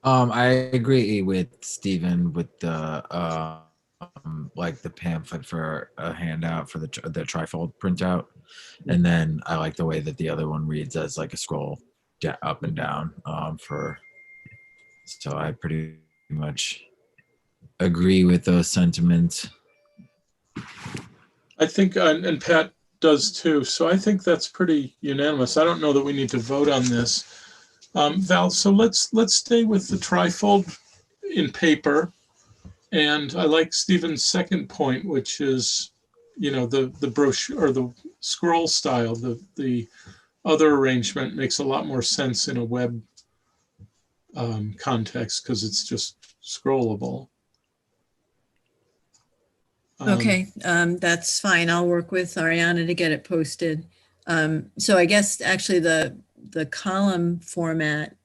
I agree with Stephen with the like the pamphlet for a handout for the trifold printout, and then I like the way that the other one reads as like a scroll up and down. So I pretty much agree with those sentiments. I think, and Pat does too. So I think that's pretty unanimous. I don't know that we need to vote on this. Val, so let's stay with the trifold in paper. And I like Stephen's second point, which is, the brochure or the scroll style. The other arrangement makes a lot more sense in a web context because it's just scrollable. Okay, that's fine. I'll work with Ariana to get it posted. So I guess actually the column format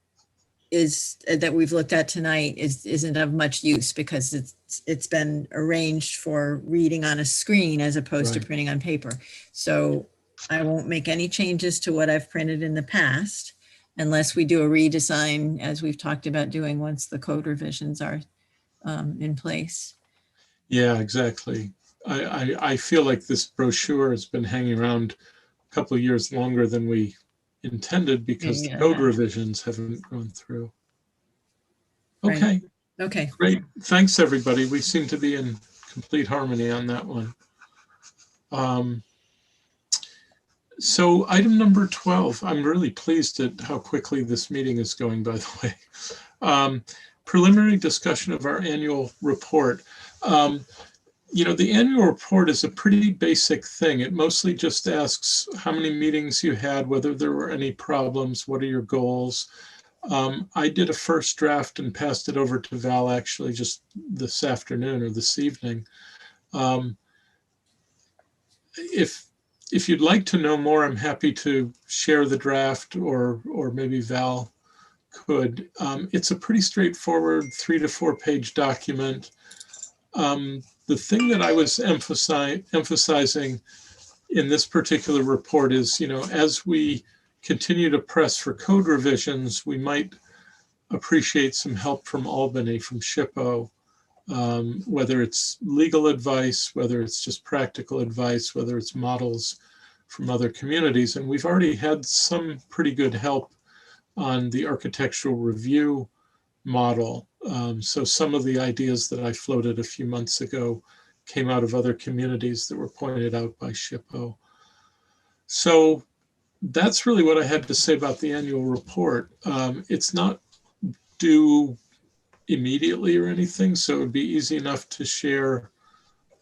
is that we've looked at tonight isn't of much use because it's been arranged for reading on a screen as opposed to Right. printing on paper. So I won't make any changes to what I've printed in the past unless we do a redesign, as we've talked about doing once the code revisions are in place. Yeah, exactly. I feel like this brochure has been hanging around a couple of years longer than we intended because the code revisions haven't gone through. Okay. Right. Okay. Great. Thanks, everybody. We seem to be in complete harmony on that one. So item number 12, I'm really pleased at how quickly this meeting is going, by the way. Preliminary discussion of our annual report. The annual report is a pretty basic thing. It mostly just asks how many meetings you had, whether there were any problems, what are your goals. I did a first draft and passed it over to Val actually just this afternoon or this evening. If you'd like to know more, I'm happy to share the draft or maybe Val could. It's a pretty straightforward 3 to 4 page document. The thing that I was emphasizing in this particular report is, as we continue to press for code revisions, we might appreciate some help from Albany, from SHPO, whether it's legal advice, whether it's just practical advice, whether it's models from other communities. And we've already had some pretty good help on the architectural review model. So some of the ideas that I floated a few months ago came out of other communities that were pointed out by SHPO. So that's really what I had to say about the annual report. It's not due immediately or anything, so it would be easy enough to share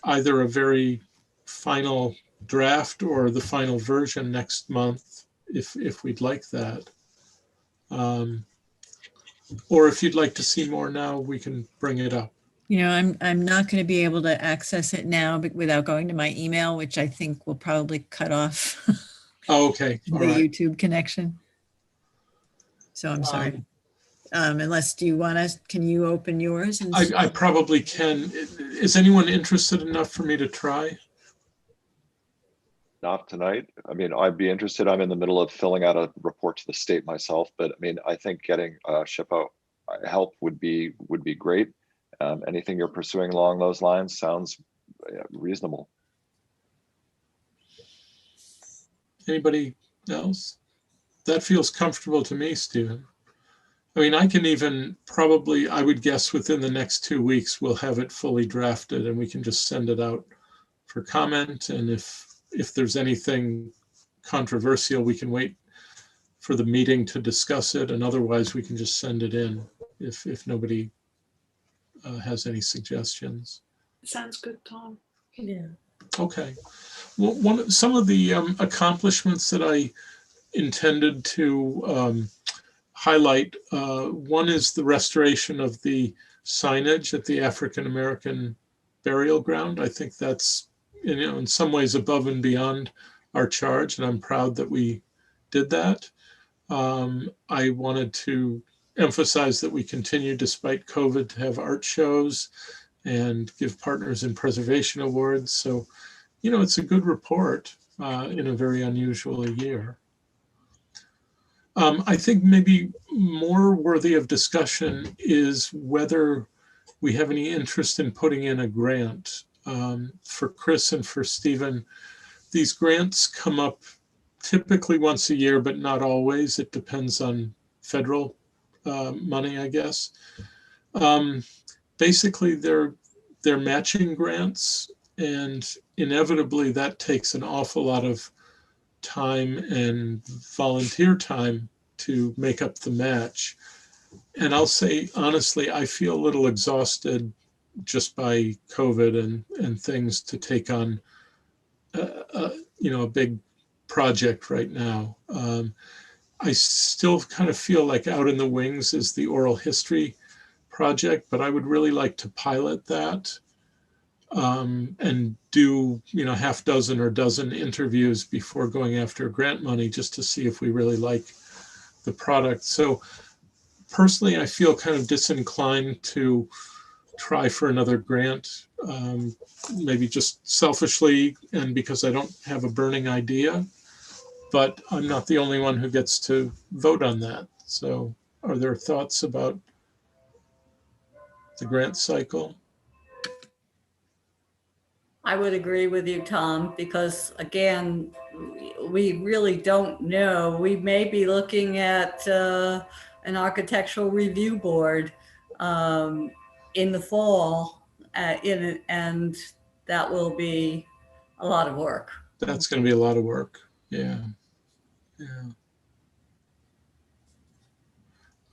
either a very final draft or the final version next month if we'd like that. Or if you'd like to see more now, we can bring it up. I'm not going to be able to access it now without going to my email, which I think will probably cut off Oh, okay. the YouTube connection. So I'm sorry. Unless can you open yours? And I probably can. Is anyone interested enough for me to try? Not tonight. I mean, I'd be interested. I'm in the middle of filling out a report to the state myself, but I mean, I think getting SHPO help would be great. Anything you're pursuing along those lines sounds reasonable. Anybody else? That feels comfortable to me, Stephen. I mean, I can even probably, I would guess within the next 2 weeks, we'll have it fully drafted and we can just send it out for comment. And if there's anything controversial, we can wait for the meeting to discuss it. And otherwise we can just send it in if nobody has any suggestions. Sounds good, Tom. yeah. Okay. Well, some of the accomplishments that I intended to highlight. One is the restoration of the signage at the African American burial ground. I think that's, in some ways above and beyond our charge, and I'm proud that we did that. I wanted to emphasize that we continue, despite COVID, to have art shows and give Partners in Preservation awards. So, it's a good report in a very unusual year. I think maybe more worthy of discussion is whether we have any interest in putting in a grant. For Chris and for Stephen, these grants come up typically once a year, but not always. It depends on federal money, I guess. Basically, they're matching grants, and inevitably that takes an awful lot of time and volunteer time to make up the match. And I'll say, honestly, I feel a little exhausted just by COVID and things to take on, a big project right now. I still kind of feel like out in the wings is the oral history project, but I would really like to pilot that and do, half dozen or dozen interviews before going after grant money, just to see if we really like the product. So personally, I feel kind of disinclined to try for another grant, maybe just selfishly and because I don't have a burning idea, but I'm not the only one who gets to vote on that. So are there thoughts about the grant cycle? I would agree with you, Tom, because again, we really don't know. We may be looking at an architectural review board in the fall, and that will be a lot of work. That's going to be a lot of work. Yeah.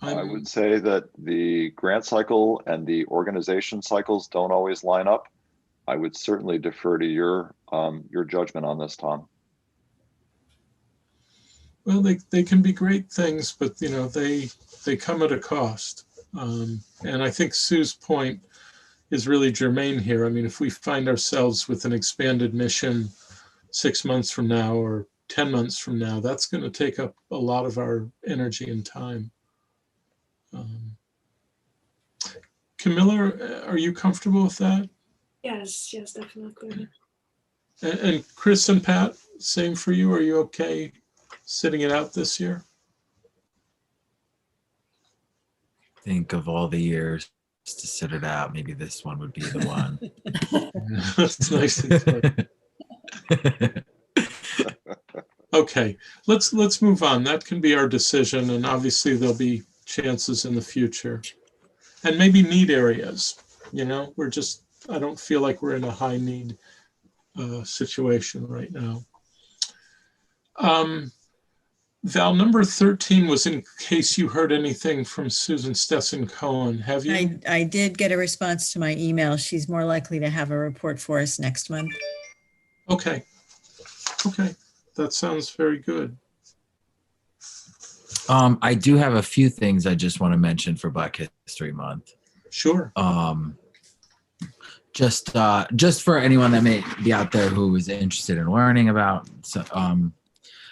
I would say that the grant cycle and the organization cycles don't always line up. I would certainly defer to your judgment on this, Tom. Well, they can be great things, but they come at a cost. And I think Sue's point is really germane here. I mean, if we find ourselves with an expanded mission 6 months from now or 10 months from now, that's going to take up a lot of our energy and time. Camilla, are you comfortable with that? Yes, definitely. And Chris and Pat, same for you. Are you okay sitting it out this year? Think of all the years to sit it out. Maybe this one would be the one. That's nice and clear. Okay, let's move on. That can be our decision, and obviously there'll be chances in the future, and maybe need areas. I don't feel like we're in a high need situation right now. Val, number 13 was in case you heard anything from Susan Stessen-Cohen. Have you? I did get a response to my email. She's more likely to have a report for us next month. Okay. That sounds very good. I do have a few things I just want to mention for Black History Month. Sure. Just for anyone that may be out there who is interested in learning about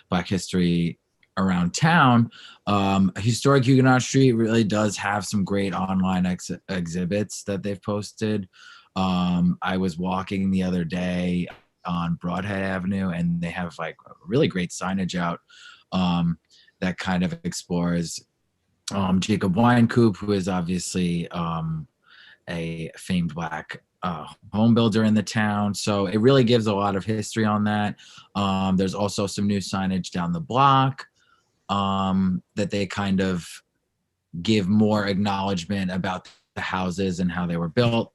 Black history around town, Historic Huguenot Street really does have some great online exhibits that they've posted. I was walking the other day on Broadhead Avenue, and they have like really great signage out that kind of explores Jacob Wynkoop, who is obviously a famed Black home builder in the town. So it really gives a lot of history on that. There's also some new signage down the block that they kind of give more acknowledgement about the houses and how they were built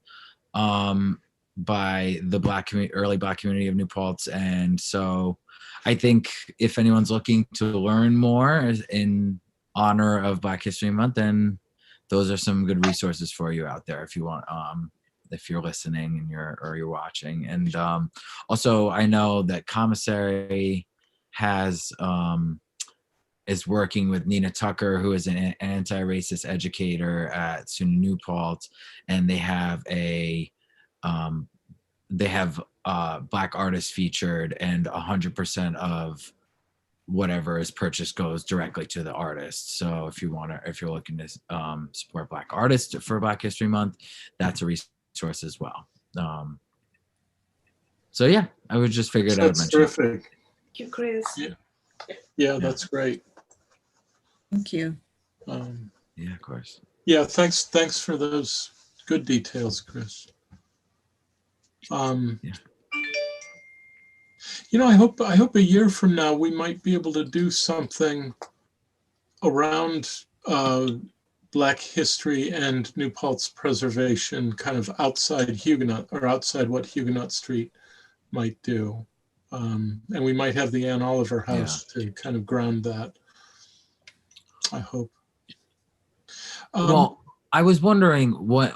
by the early Black community of New Paltz. And so I think if anyone's looking to learn more in honor of Black History Month, then those are some good resources for you out there if you want, if you're listening and you're watching. And also I know that Commissary has is working with Nina Tucker, who is an anti-racist educator at SUNY New Paltz, and they have Black artists featured, and 100% of whatever is purchased goes directly to the artist. So if you're looking to support Black artists for Black History Month, that's a resource as well. So yeah, I would just figured I would That's mention. terrific. Thank you, Chris. Yeah, that's great. Thank you. Yeah, of course. Yeah, thanks for those good details, Chris. Yeah. You know, I hope a year from now we might be able to do something around Black history and New Paltz preservation, kind of outside Huguenot, or outside what Huguenot Street might do. And we might have the Ann Oliver House to kind of ground that, I hope. Well, I was wondering what.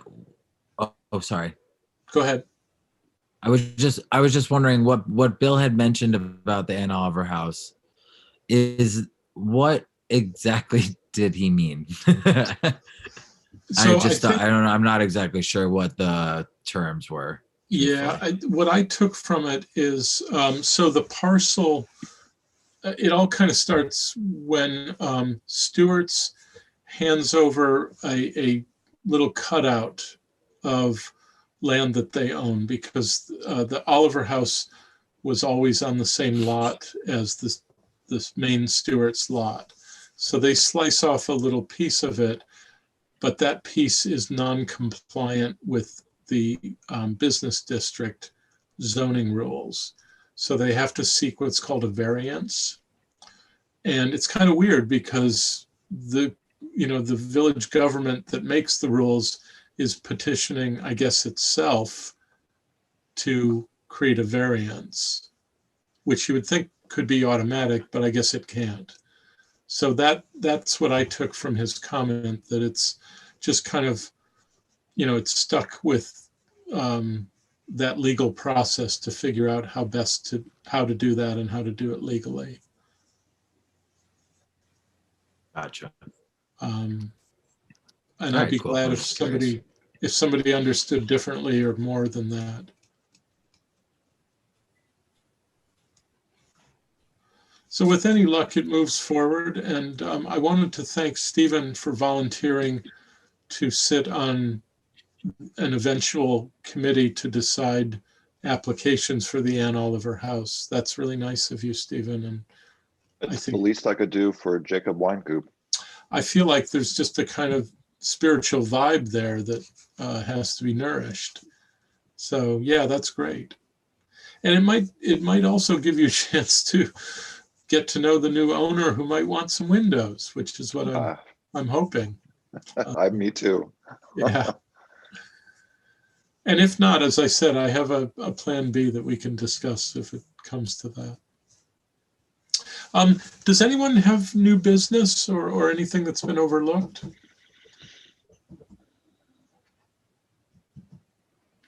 Oh, sorry. Go ahead. I was just wondering what Bill had mentioned about the Ann Oliver House. Is what exactly did he mean? So I don't know. I'm not exactly sure what the terms were. Yeah, what I took from it is, so the parcel, it all kind of starts when Stewart's hands over a little cutout of land that they own, because the Oliver House was always on the same lot as this main Stewart's lot. So they slice off a little piece of it, but that piece is non-compliant with the business district zoning rules. So they have to seek what's called a variance. And it's kind of weird because the village government that makes the rules is petitioning, I guess, itself to create a variance, which you would think could be automatic, but I guess it can't. So that's what I took from his comment, that it's just kind of, it's stuck with that legal process to figure out how to do that and how to do it legally. Gotcha. And All I'd right, be cool. glad I'm if just curious. somebody understood differently or more than that. So with any luck, it moves forward. And I wanted to thank Stephen for volunteering to sit on an eventual committee to decide applications for the Ann Oliver House. That's really nice of you, Stephen. And It's the least I could do for Jacob Weinkoop. I feel like there's just a kind of spiritual vibe there that has to be nourished. So yeah, that's great. And it might also give you a chance to get to know the new owner, who might want some windows, which is what I'm hoping. Me too. Yeah. And if not, as I said, I have a plan B that we can discuss if it comes to that. Does anyone have new business or anything that's been overlooked?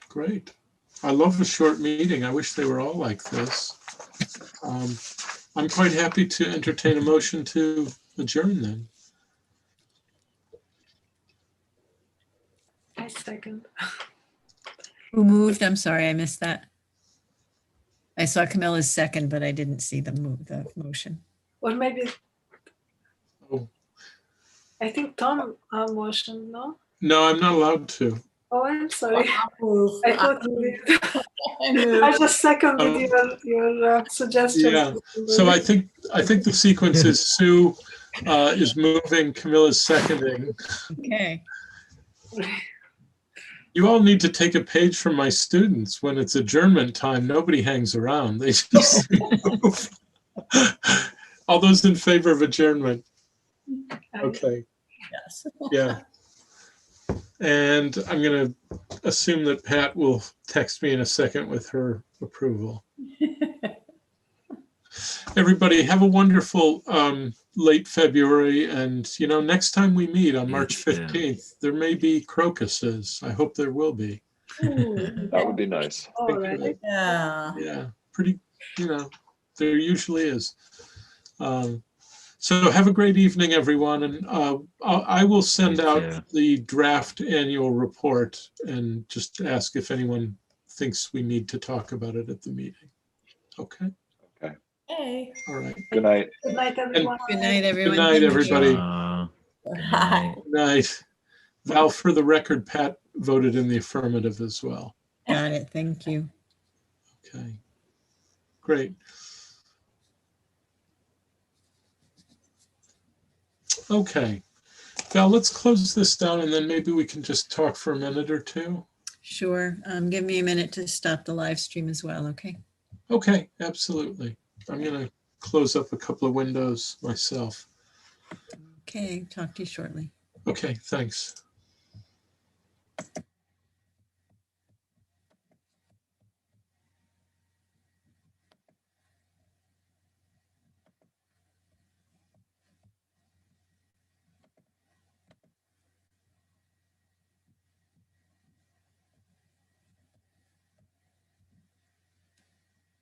Great. I love a short meeting. I wish they were all like this. I'm quite happy to entertain a motion to adjourn then. I second. Who moved? I'm sorry, I missed that. I saw Camilla's second, but I didn't see the motion. Or maybe, Oh. I think Tom motioned, no? No, I'm not allowed to. Oh, I'm sorry. Move. I thought you did. I move. I just seconded Oh. your suggestion. Yeah. So I think the sequence is Sue is moving, Camilla's seconding. Okay. You all need to take a page from my students. When it's adjournment time, nobody hangs around. They just move. All those in favor of adjournment? Okay. Yes. Yeah. And I'm going to assume that Pat will text me in a second with her approval. Everybody have a wonderful late February. And, next time we meet on March 15th, there may be crocuses. I hope there will be. That would be nice. All right. Yeah. Yeah, pretty, there usually is. So have a great evening, everyone. And I will send Thank out you. the draft annual report and just ask if anyone thinks we need to talk about it at the meeting. Okay. Hey. All right. Good night. Good night, everyone. Good night, everyone. Good night, Thank you. everybody. Good night. Good night. Val, for the record, Pat voted in the affirmative as well. Got it. Thank you. Okay. Great. Okay. Val, let's close this down and then maybe we can just talk for a minute or two. Sure. Give me a minute to stop the live stream as well. Okay. Okay, absolutely. I'm going to close up a couple of windows myself. Okay. Talk to you shortly. Okay, thanks.